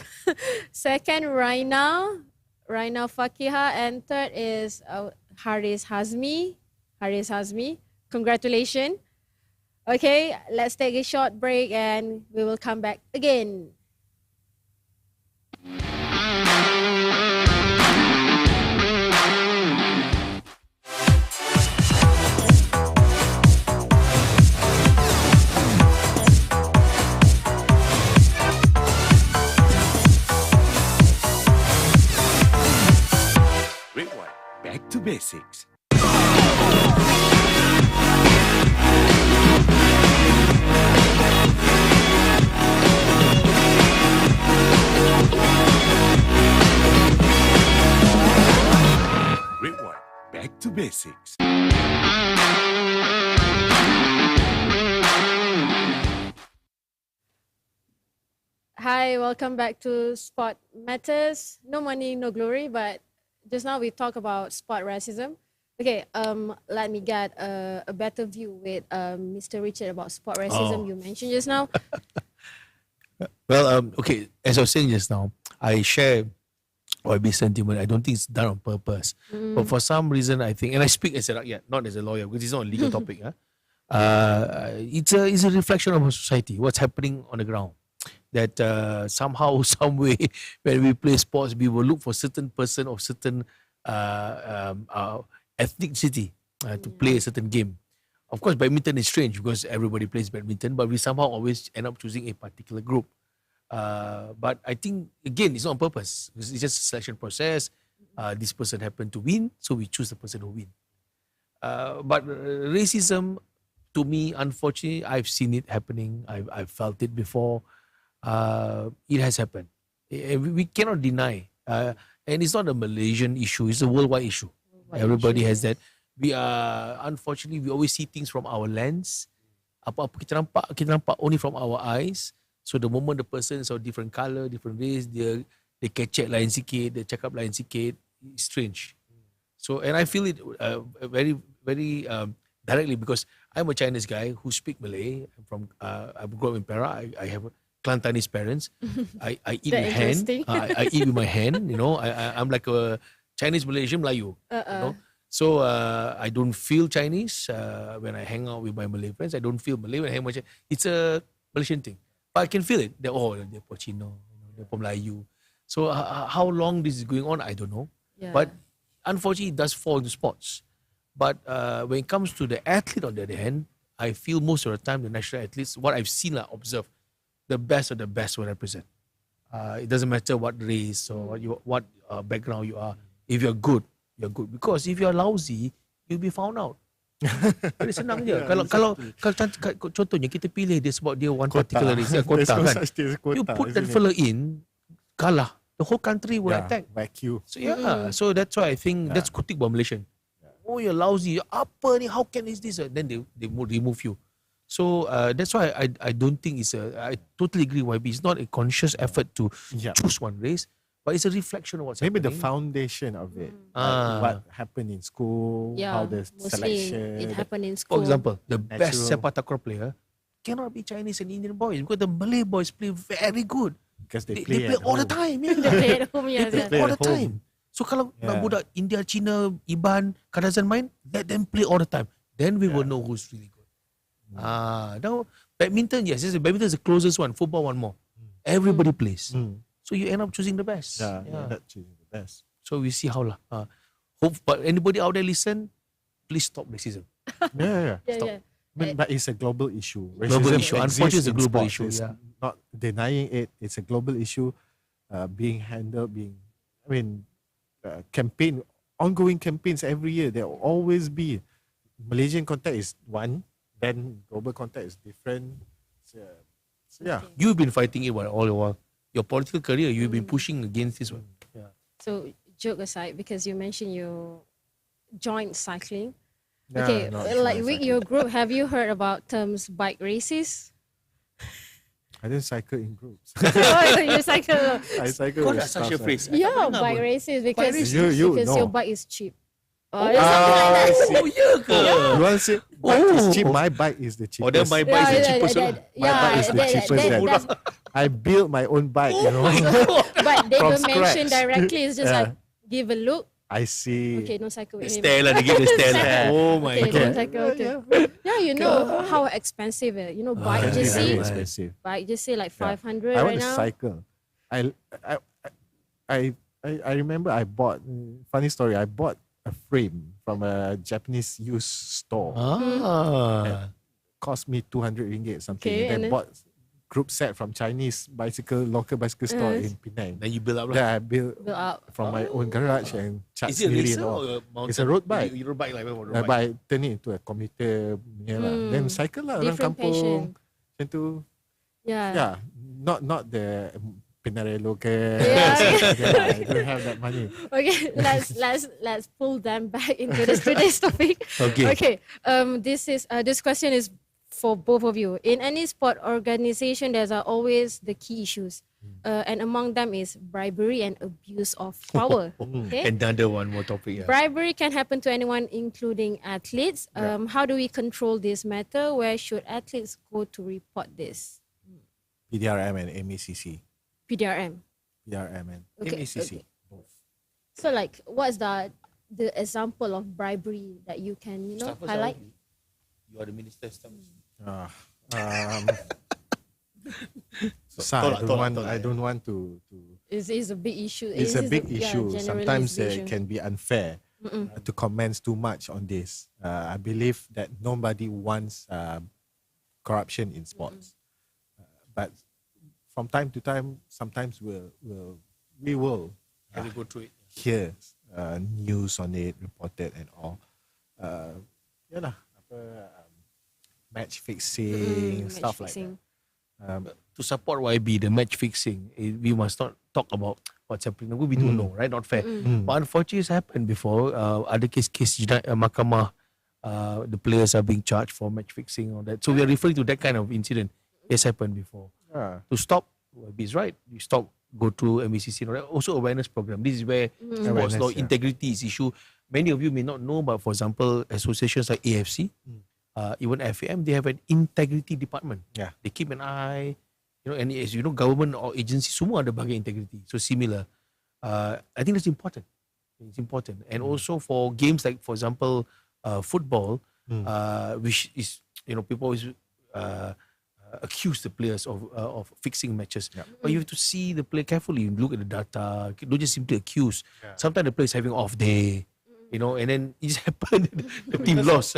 Second, Raina Fakiha, and third is Haris Hazmi. Congratulations. Okay, let's take a short break and we will come back again. Rewind. Back to basics. Rewind. Back to basics. Hi, welcome back to Sport Matters. No money, no glory, but just now we talk about sport racism. Okay, let me get a better view with Mr. Richard about sport racism you mentioned just now. Well, okay, as I was saying just now, I share YB sentiment. I don't think it's done on purpose. But for some reason, I think, and I speak as a rakyat, not as a lawyer, because it's not a legal topic. It's a reflection of our society, what's happening on the ground. That somehow, some way, when we play sports, we will look for certain person of certain ethnicity to play a certain game. Of course, badminton is strange because everybody plays badminton, but we somehow always end up choosing a particular group. But I think, again, it's not on purpose. It's just a selection process. This person happened to win, so we choose the person who win. But racism, to me, unfortunately, I've seen it happening. I've felt it before. It has happened. We cannot deny. And it's not a Malaysian issue. It's a worldwide issue. Everybody has that. We are, unfortunately, we always see things from our lens. Apa-apa kita nampak only from our eyes. So the moment the person is of different color, different race, they kecek lain sikit, they cakap lain sikit, it's strange. So, and I feel it very, very directly because I'm a Chinese guy who speak Malay. I grew up in Perak. I have Kelantanese parents. I eat with hand. I eat with my hand. You know, I'm like a Chinese Malaysian Melayu. You know? So I don't feel Chinese when I hang out with my Malay friends. I don't feel Malay when I hang out with Chinese. It's a Malaysian thing. But I can feel it. They're Pochino, they're Melayu. So how long this is going on, I don't know. Yeah. But unfortunately, it does fall into spots. But when it comes to the athlete, on the other hand, I feel most of the time the national athletes, what I've seen, observed, the best of the best will represent. It doesn't matter what race or what background you are. If you're good, you're good. Because if you're lousy, you'll be found out. Very senang je. Kalau contohnya kita pilih dia sebab dia one particular race, kota kan. You put that fella in, kalah. The whole country will attack. Back you. So so that's why I think that's kutik buat Malaysian. Oh, you're lousy. Apa ni? How can is this? Then they remove you. So that's why I don't think I totally agree with YB. It's not a conscious effort to choose one race, but it's a reflection of what's maybe happening. the foundation of it. Like what happened in school, how the selection. It happened in school. For example, the best Natural. sepak takraw player cannot be Chinese and Indian boys because the Malay boys play very good. Because they They play, play at all the home. time. They play at home, yeah. They play all the time. So kalau budak India, China, Iban, Kadazan main, let them play all the time. Then we will know who's really good. Now badminton, yes, badminton is the closest one. Football, one more. Everybody plays. So you end up choosing the best. Yeah, you end up choosing the best. So we see how lah. Hope, but anybody out there listen, please stop racism. Yeah. Yeah. But it's a global issue. Global Racism issue. exists Unfortunately, it's a in global sports. issue. It's Yeah. not denying it. It's a global issue being handled, ongoing campaigns every year. There will always be. Malaysian context is one, then global context is different. So yeah. You've been fighting it all the while. Your political career, you've been pushing against this one. Yeah. So joke aside, because you mentioned you joined cycling. Nah, Okay, not like sure with cycling. your group, have you heard about terms bike races? I didn't cycle in groups. Oh, you cycle. I cycle Kau with dah such a staff, phrase. Yeah, bike races because races. You because know. your bike is cheap. Ah, Something like that. Oh, ya ke? You want to say bike is cheap? My bike is the cheapest. Oh, then my bike is the cheapest one. My bike is the cheapest then. I built my own bike, you know. But they From don't mention scratch. directly. It's just Yeah. like give a look. I see. Okay, no cycle with him. Stella, they get the Stella. Stella. Oh my Okay, god. don't cycle. Okay. Yeah, you know how expensive it. You know, bike Can be just very say expensive. bike just say like Yeah. 500 I right want to now. cycle. I remember I bought, funny story, I bought a frame from a Japanese used store. Cost me 200 ringgit something. Okay, and and then then- bought group set from Chinese local bicycle store in Penang. Then you build up lah. Then I built Build up. from my own garage and charged Is it a sendiri racer and all. or a mountain? It's a road bike. You road bike like road But bike. I turn it into a commuter punya lah. Then cycle lah orang Different passion. kampung. Macam tu. Yeah. Yeah, not the Pinarello ke. Yeah. I don't have that money. Okay, let's pull them back into today's topic. Okay. This question is for both of you. In any sport organization, there are always the key issues, and among them is bribery and abuse of power. Okay, Another one more topic. Yeah. bribery can happen to anyone, including athletes. How do we control this matter? Where should athletes go to report this? PDRM and MECC. PDRM. PDRM and Okay, MECC. okay. So, like, what's the example of bribery that you can Start first, highlight? You are the minister. Start first. Susah. Tolak, I don't want to It's a big issue. it's a big yeah, issue. Sometimes generalization. it can be unfair. to comment too much on this. I believe that nobody wants corruption in sports, but from time to time, sometimes we will Can we go through it? hear news on it, reported and all. Yeah lah, match fixing, stuff like that. To support YB, the match fixing, we must not talk about what's happening. We don't know, right? Not fair. But unfortunately, it's happened before. Ada case mahkamah, the players are being charged for match fixing or that. So we are referring to that kind of incident. It's happened before. To stop, YB is right. You stop, go through MBCC. Also awareness program. This is where sports law integrity is issue. Many of you may not know, but for example, associations like AFC, even FAM, they have an integrity department. Yeah. They keep an eye, and as you know, government or agency semua ada bagi integrity. So similar. I think that's important. It's important. And also for games like, for example, football, which is, people always accuse the players of fixing matches. Yeah. But you have to see the player carefully. You look at the data. Don't just simply accuse. Sometimes the player is having off day. And then it just happened. The team lost.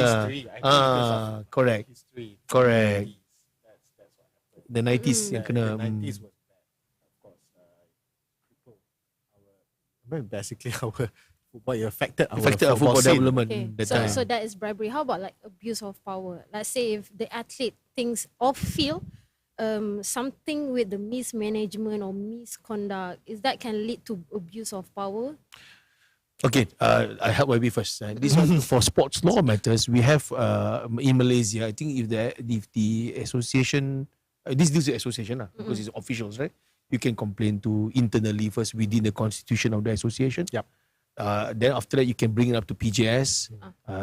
Correct. History. Correct. That's what happened. The 90s yang kena. The 90s was bad. Of course, basically our football affected our football scene. development. Okay, That so time. so that is bribery. How about like abuse of power? Let's say if the athlete thinks off field, something with the mismanagement or misconduct, is that can lead to abuse of power? Okay, I help YB first. This one for sports law matters. We have in Malaysia. I think if the association, this is the association because it's officials, right? You can complain to internally first within the constitution of the association. Yep. Then after that, you can bring it up to PJS.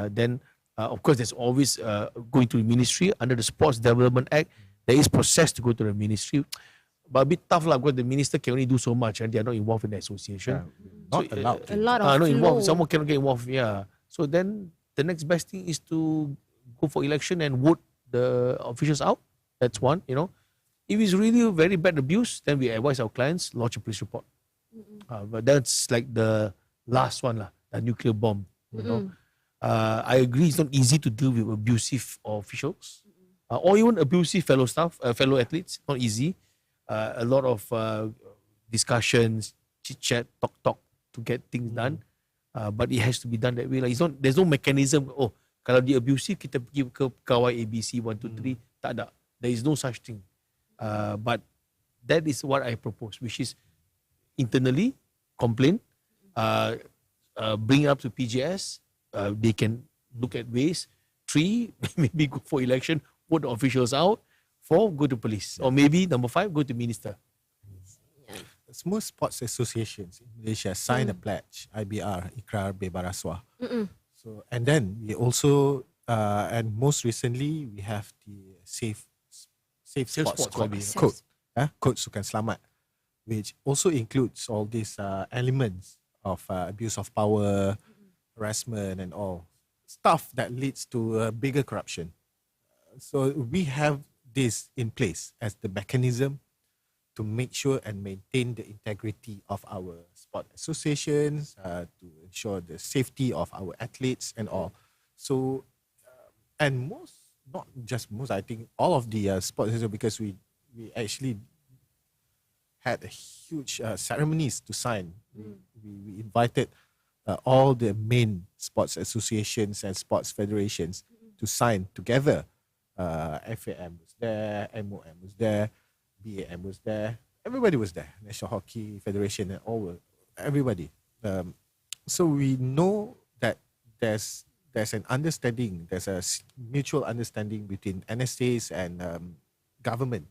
Then of course, there's always going to the ministry under the Sports Development Act. There is process to go to the ministry. But a bit tough lah because the minister can only do so much and they are not involved in the association. Not allowed. A lot of not involved. flow. Someone cannot get involved. Yeah. So then the next best thing is to go for election and vote the officials out. That's one. If it's really very bad abuse, then we advise our clients lodge a police report. But that's like the last one lah, the nuclear bomb. I agree it's not easy to deal with abusive officials or even abusive fellow athletes. Not easy. A lot of discussions, chit chat, talk to get things done. But it has to be done that way. Like there's no mechanism. Oh, kalau dia abusive kita pergi ke kawai ABC 1 2 3. Tak ada. There is no such thing. But that is what I propose, which is internally complain, bring it up to PGS. They can look at ways. 3, maybe go for election, vote the officials out. 4, go to police. Or maybe number 5, go to minister. Most sports associations in Malaysia sign a pledge, IBR, Ikrar Bebas Rasuah. So, and then we also, and most recently, we have the Safe Sports Code, Code Sukan Selamat, which also includes all these elements of abuse of power, harassment, and all stuff that leads to bigger corruption. So we have this in place as the mechanism to make sure and maintain the integrity of our sport associations, to ensure the safety of our athletes and all. So, and not just most, I think all of the sports associations, because we actually had a huge ceremonies to sign. We invited all the main sports associations and sports federations to sign together. FAM was there, MOM was there, BAM was there, everybody was there, National Hockey Federation and everybody. So we know that there's an understanding, there's a mutual understanding between NSAs and government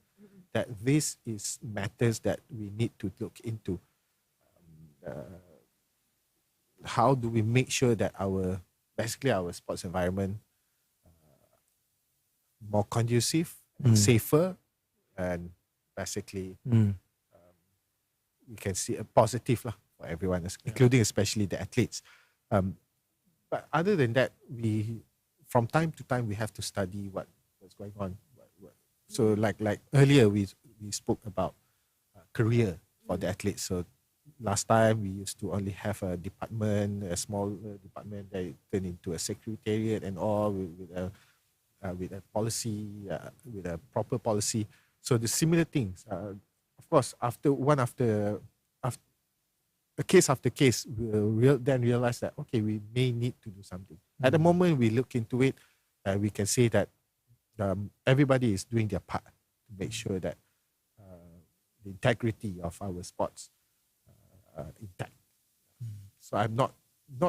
that this is matters that we need to look into. How do we make sure that our sports environment more conducive, safer, and basically we can see a positive lah for everyone, including especially the athletes. But other than that, we from time to time we have to study what's going on. So like earlier we spoke about career for the athletes. So last time we used to only have a department, a small department that turned into a secretariat and all with a policy, with a proper policy. So the similar things. Of course, after a case after case, we'll then realize that okay, we may need to do something. At the moment we look into it, we can say that everybody is doing their part to make sure that the integrity of our sports intact. So I'm not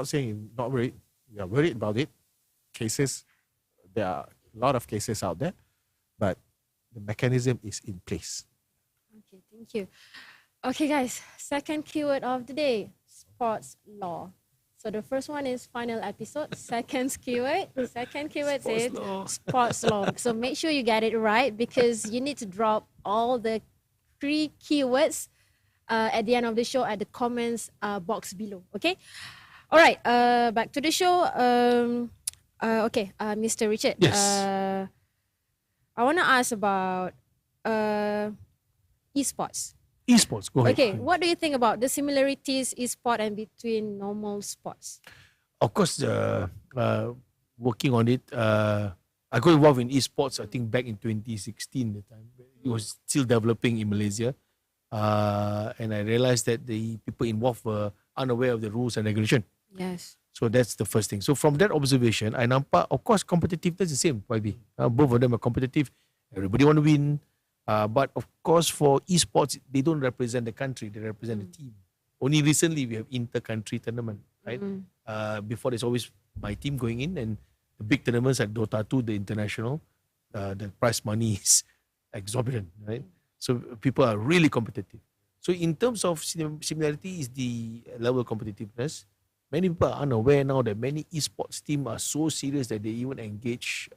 saying not worried. We are worried about it. Cases, there are a lot of cases out there, but the mechanism is in place. Okay, thank you. Okay, guys, second keyword of the day, sports law. So the first one is final episode. Second keyword says sports law. So make sure you get it right because you need to drop all the 3 keywords at the end of the show at the comments box below. Okay. All right. Back to the show. Okay, Mr. Richard. Yes. I want to ask about esports. Esports, go ahead. Okay, what do you think about the similarities esport and between normal sports? Of course, working on it, I got involved in esports, I think back in 2016. The time it was still developing in Malaysia. And I realized that the people involved were unaware of the rules and regulation. Yes. So that's the first thing. So from that observation, I nampak, of course, competitiveness is the same, YB. Both of them are competitive. Everybody want to win. But of course, for esports, they don't represent the country. They represent the team. Only recently, we have inter-country tournament, right? Before, there's always my team going in. And the big tournaments like Dota 2, the international, the prize money is exorbitant, right? So people are really competitive. So in terms of similarity is the level of competitiveness. Many people are unaware now that many esports teams are so serious that they even engage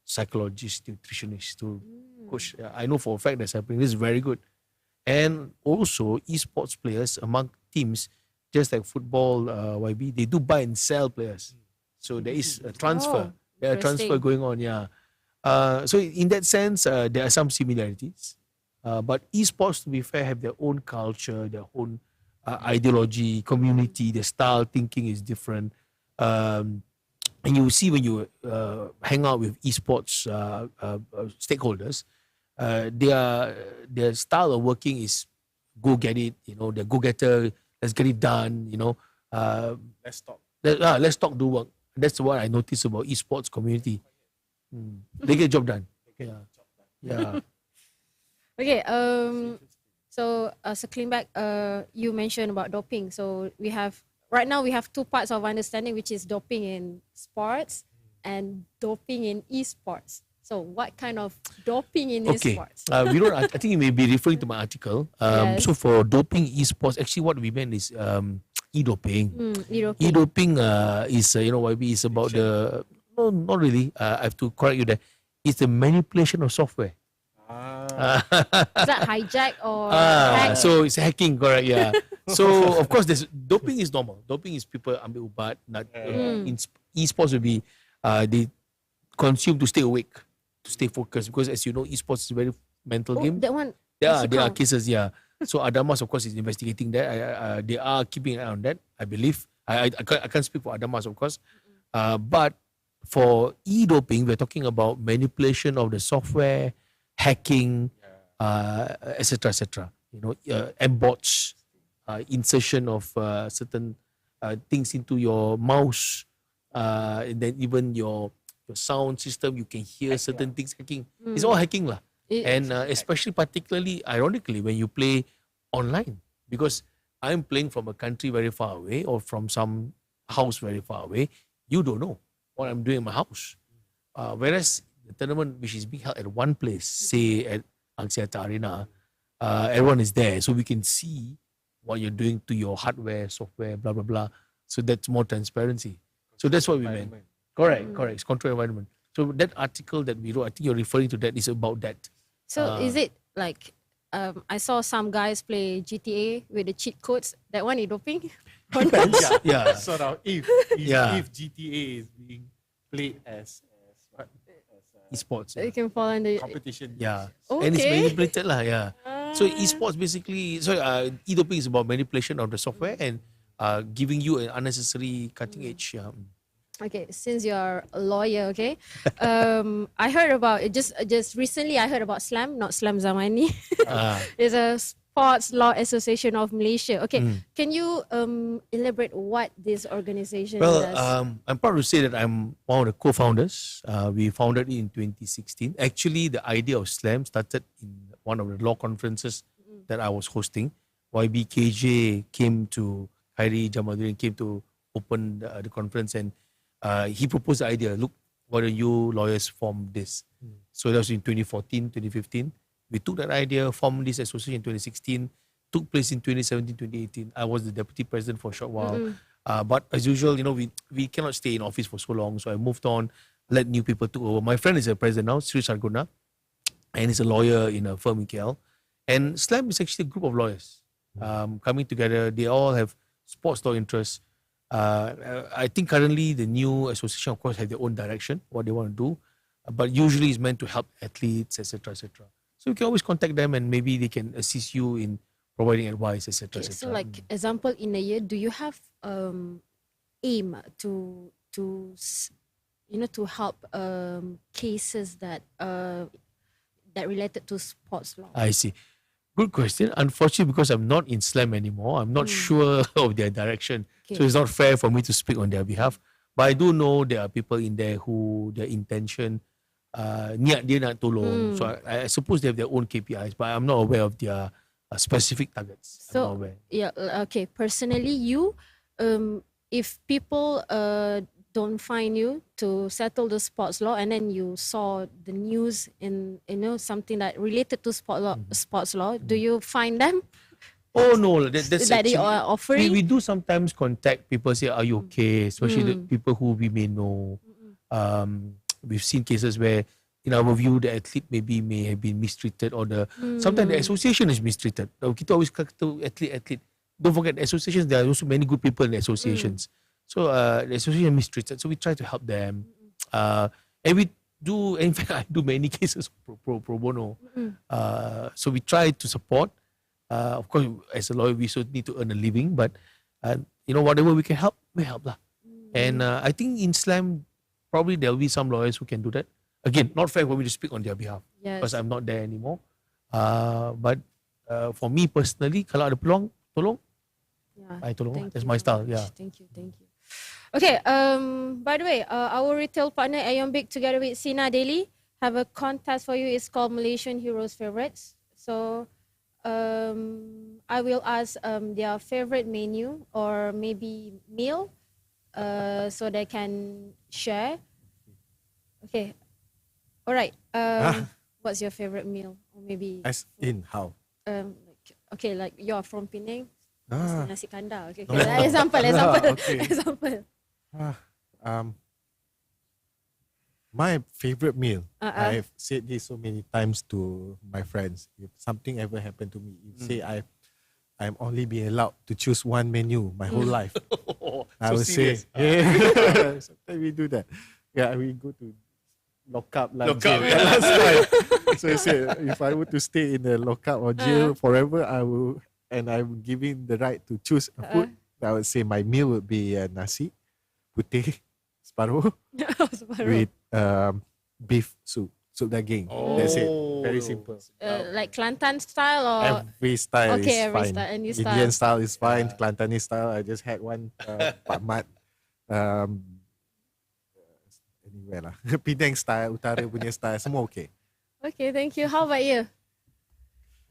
psychologists, nutritionists to coach. I know for a fact that's happening. This is very good. And also esports players among teams, just like football, YB, they do buy and sell players. So there is a transfer. There are transfer going on, yeah. So in that sense, there are some similarities. But esports, to be fair, have their own culture, their own ideology, community, their style thinking is different. And you see when you hang out with esports stakeholders, their style of working is go get it, they're go-getter, let's get it done, Let's talk. Let's talk, do work. That's what I noticed about esports community. They get job done. Yeah. Okay, so circling back, you mentioned about doping. So right now we have 2 parts of understanding, which is doping in sports and doping in esports. So what kind of doping in esports? I think you may be referring to my article. Yes. So for doping esports, actually what we meant is e-doping. E-doping. E-doping is, YB, is about no, not really. I have to correct you there. It's the manipulation of software. Is that hijack or hack? So it's hacking, correct? Yeah. So of course, doping is normal. Doping is people ambil ubat. In esports will be they consume to stay awake, to stay focused. Because as you know, esports is a very mental game. That one. Yeah, there are cases. Yeah. So Adamas, of course, is investigating that. They are keeping an eye on that. I believe. I can't speak for Adamas, of course. But for e-doping, we're talking about manipulation of the software, hacking, etc., etc. Mbots, insertion of certain things into your mouse, and then even your sound system, you can hear certain things hacking. It's all hacking lah. And especially particularly, ironically, when you play online, because I'm playing from a country very far away or from some house very far away, you don't know what I'm doing in my house. Whereas the tournament which is being held at one place, say at Axiata Arena, everyone is there, so we can see what you're doing to your hardware, software, blah, blah, blah. So that's more transparency. So that's what we meant. Correct. It's control environment. So that article that we wrote, I think you're referring to that, is about that. So is it like, I saw some guys play GTA with the cheat codes. That one is doping? Yeah. Sort of if GTA is being played as Esports. You can fall under competition. Yeah. Okay. And it's manipulated lah, yeah. So esports basically, e-doping is about manipulation of the software and giving you an unnecessary cutting edge. Okay, since you're a lawyer, okay, I heard about it just recently. I heard about SLAM, not SLAM Zamani. Uh, It's a Sports Law Association of Malaysia. Okay, can you elaborate what this organization well, does? I'm proud to say that I'm one of the co-founders. We founded it in 2016. Actually, the idea of SLAM started in one of the law conferences that I was hosting. YBKJ came to Khairi Jamaluddin came to open the conference, and he proposed the idea. Look, why don't you lawyers form this? So that was in 2014, 2015. We took that idea, formed this association in 2016. Took place in 2017, 2018. I was the deputy president for a short while. But as usual, we cannot stay in office for so long. So I moved on, let new people take over. My friend is a president now, Sri Sarguna, and he's a lawyer in a firm in KL. And SLAM is actually a group of lawyers coming together. They all have sports law interests. I think currently the new association, of course, have their own direction, what they want to do. But usually it's meant to help athletes, etc., etc. So you can always contact them, and maybe they can assist you in providing advice, etc., Okay, etc. so like example in a year, do you have aim to help cases that related to sports law? I see. Good question. Unfortunately, because I'm not in SLAM anymore, I'm not sure of their direction. So Okay. it's not fair for me to speak on their behalf. But I do know there are people in there who their intention niat dia nak tolong. So I suppose they have their own KPIs, but I'm not aware of their specific targets. I'm not So aware. yeah, okay. Personally, if people don't find you to settle the sports law, and then you saw the news in something that related to sports law, do you find them Oh no, that's that they actually, are offering? we do sometimes contact people, say, are you okay? Especially the people who we may know. We've seen cases where, in our view, the athlete may have been mistreated, or sometimes the association is mistreated. Kita always kata athlete. Don't forget, the associations, there are also many good people in the associations. So the association mistreated. So we try to help them. And we do, in fact, I do many cases pro bono. So we try to support. Of course, as a lawyer, we also need to earn a living, but whatever we can help, we help lah. And I think in SLAM, probably there will be some lawyers who can do that. Again, not fair for me to speak on their behalf because Yes. I'm not there anymore. But for me personally, kalau ada peluang, tolong, Yeah. I tolong. Thank That's you my so style. much. Yeah. Thank you. Okay. By the way, our retail partner Ayam Big together with Sinar Daily have a contest for you. It's called Malaysian Heroes Favorites. So, I will ask their favorite menu or maybe meal, so they can share. Okay. All right. What's your favorite meal? Or maybe As in how? like you're from Penang. Ah. Nasi kandar. Okay. No. Example. Okay. Example. My favorite meal. Uh-uh. I've said this so many times to my friends. If something ever happened to me, you say I'm only being allowed to choose one menu my whole life. I So would serious. say, yeah. Sometimes we do that. Yeah, we go to lockup like Lockup, jail. yeah. Last time. So I say, if I were to stay in the lockup or jail forever, I will, and I'm giving the right to choose a food. I would say my meal would be nasi putih separuh with beef soup daging. That's it. Very simple. Like Kelantan style or Every style Okay, is every fine. style, any Indian style. style is fine. Kelantanese style, I just had one. Pak Mat. Anywhere lah. Penang style, Utara punya style, semua okay. Okay, thank you. How about you?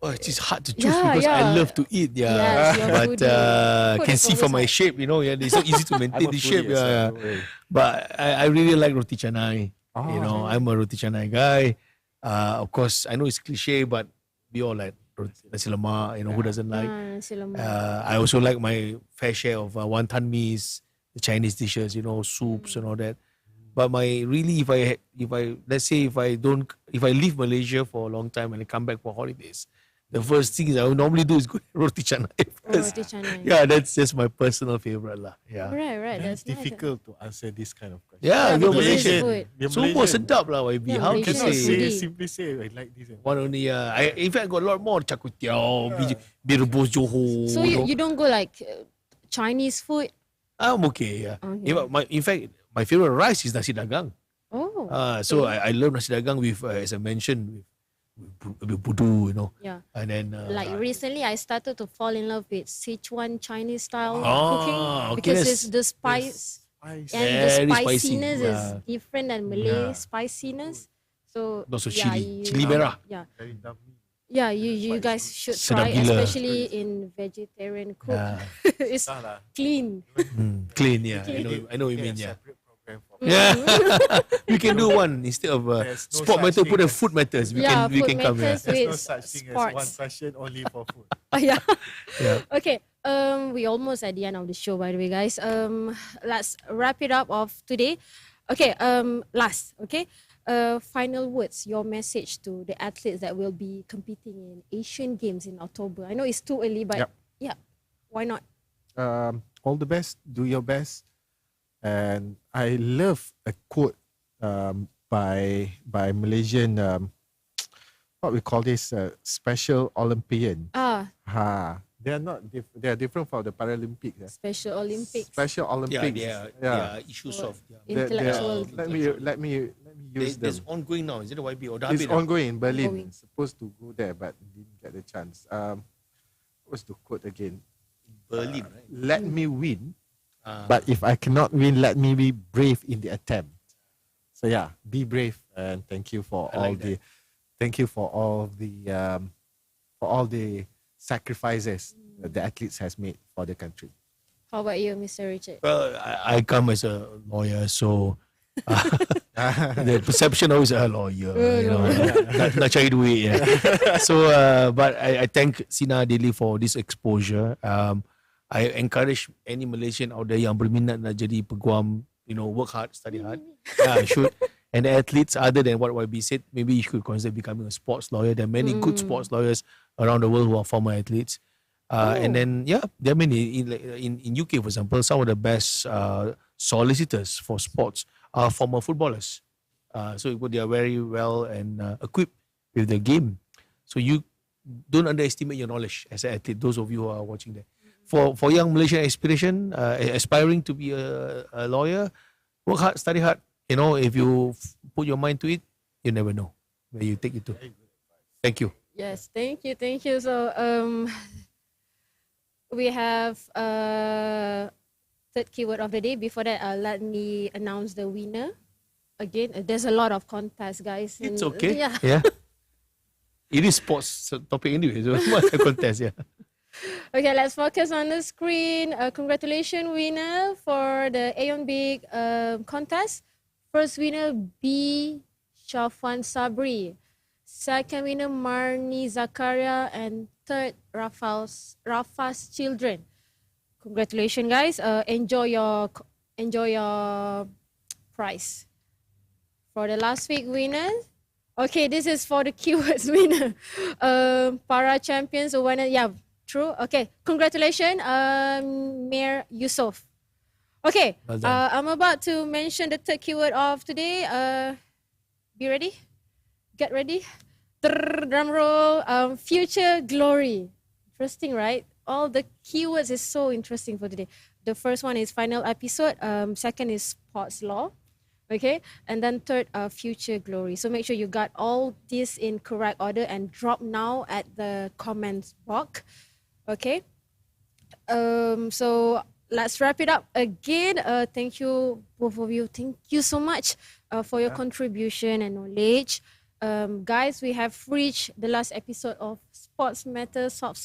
Oh, it's just hard to choose Yeah, because I yeah. love to eat. Yeah. Yes, you're But foodie. Food can is see from my always shape, it's so easy to maintain I'm a the shape. foodie as well, Yeah. don't worry. But I really like roti canai. Oh. I'm a roti canai guy. Of course, I know it's cliche, but we all like nasi lemak. Who doesn't like? Nasi lemak. I also like my fair share of wonton mees, the Chinese dishes, soups and all that. But if I let's say if I leave Malaysia for a long time and I come back for holidays, the first thing I would normally do is go roti canai first. Roti canai. Yeah, that's just my personal favorite lah. Yeah. Right. Very That's nice. difficult to answer this kind of question. Yeah, Yeah, you're because it's Malaysian. food. You're Semua Malaysian. sedap lah YB. Yeah, How Malaysian can Cannot is say? foodie. simply say I like this. One only, in fact, I got a lot more. Char kway teow, bir rebus Johor. So you don't go like Chinese food? I'm okay, yeah. Okay. In fact, my favorite rice is nasi dagang. Oh. So I love nasi dagang with, as I mentioned, with pudu, Yeah. And then Like recently, I started to fall in love with Sichuan Chinese style Ah, cooking okay, because that's- it's the spice Spice. and the Very spicy, spiciness is yeah. different than Malay Yeah. spiciness. So not so yeah, chili merah. Yeah, Very dummy. yeah. You guys should Sedap try, gila. especially in vegetarian cook. Yeah. It's Salah. clean. Clean, yeah. Clean. I know what you Yeah, mean, yeah. separate program for Yeah. We can do one instead of There's no sport such matter, thing put a as- food matters. We Yeah, can food come, yeah. matters. There's no With such thing as sports. one question only for food. Yeah. Yeah. Okay. We almost at the end of the show, by the way, guys. Let's wrap it up of today. Okay. Last. Okay. Final words. Your message to the athletes that will be competing in Asian Games in October. I know it's too early, but Yep. yeah, why not? All the best. Do your best. And I love a quote by Malaysian what we call this special Olympian. They are not they are different from the Paralympics. Special Olympics. Special Olympics. Yeah, issues of Intellectual. Let me use there's them. ongoing now. Is it the YB or dah It's habis dah? ongoing in Berlin. Ongoing. Supposed to go there, but didn't get the chance. What's the quote again? Berlin, right? Let me win, Ah. but if I cannot win, let me be brave in the attempt. So yeah, be brave, and thank you for I like for all the sacrifices that the athletes has made for the country. How about you, Mr. Richard? Well, I come as a lawyer, so the perception always a lawyer, nak cari duit. Yeah. So, but I thank Sinar daily for this exposure. I encourage any Malaysian out there yang berminat nak jadi peguam, work hard, study hard. Yeah, should. And the athletes, other than what YB said, maybe you could consider becoming a sports lawyer. There are many good sports lawyers around the world who are former athletes. And then, there are many in UK, for example, some of the best solicitors for sports are former footballers. So they are very well and equipped with the game. So you don't underestimate your knowledge as an athlete. Those of you who are watching there, for young Malaysian aspiring to be a lawyer, work hard, study hard. If you put your mind to it, you never know where you take it to. Thank you. Yes, thank you. So we have third keyword of the day. Before that, let me announce the winner. Again, there's a lot of contests, guys. It's and- okay. Yeah. Yeah. It is sports topic anyway, so what's the contest? Yeah. Okay, let's focus on the screen. Congratulations, winner for the Aeon Big contest. First winner, B. Shafwan Sabri. Second winner, Marni Zakaria. And third, Rafa's children. Congratulations, guys. Enjoy your prize. For the last week winner, okay, this is for the keywords winner. Para champions who won it. Yeah, true. Okay, congratulations, Mayor Yusof. Okay, Well done. I'm about to mention the third keyword of today. Be ready. Get ready. Drum roll. Future glory. Interesting, right? All the keywords is so interesting for today. The first one is final episode. Second is sports law. Okay, and then third, future glory. So make sure you got all this in correct order and drop now at the comments box. Okay. So let's wrap it up again. Thank you, both of you. Thank you so much for your contribution and knowledge. Guys, we have reached the last episode of Sports Matters Sop.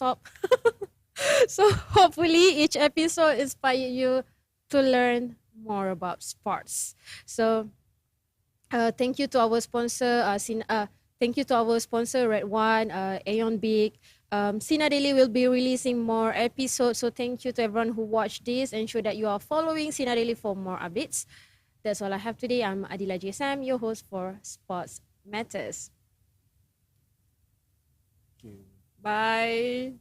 So hopefully each episode inspire you to learn more about sports. So thank you to our sponsor, thank you to our sponsor, Red One, Aeon Big. Sinar Daily will be releasing more episodes. So thank you to everyone who watched this. Ensure that you are following Sinar Daily for more updates. That's all I have today. I'm Adila J. Sam, your host for Sports Matters. Okay. Bye.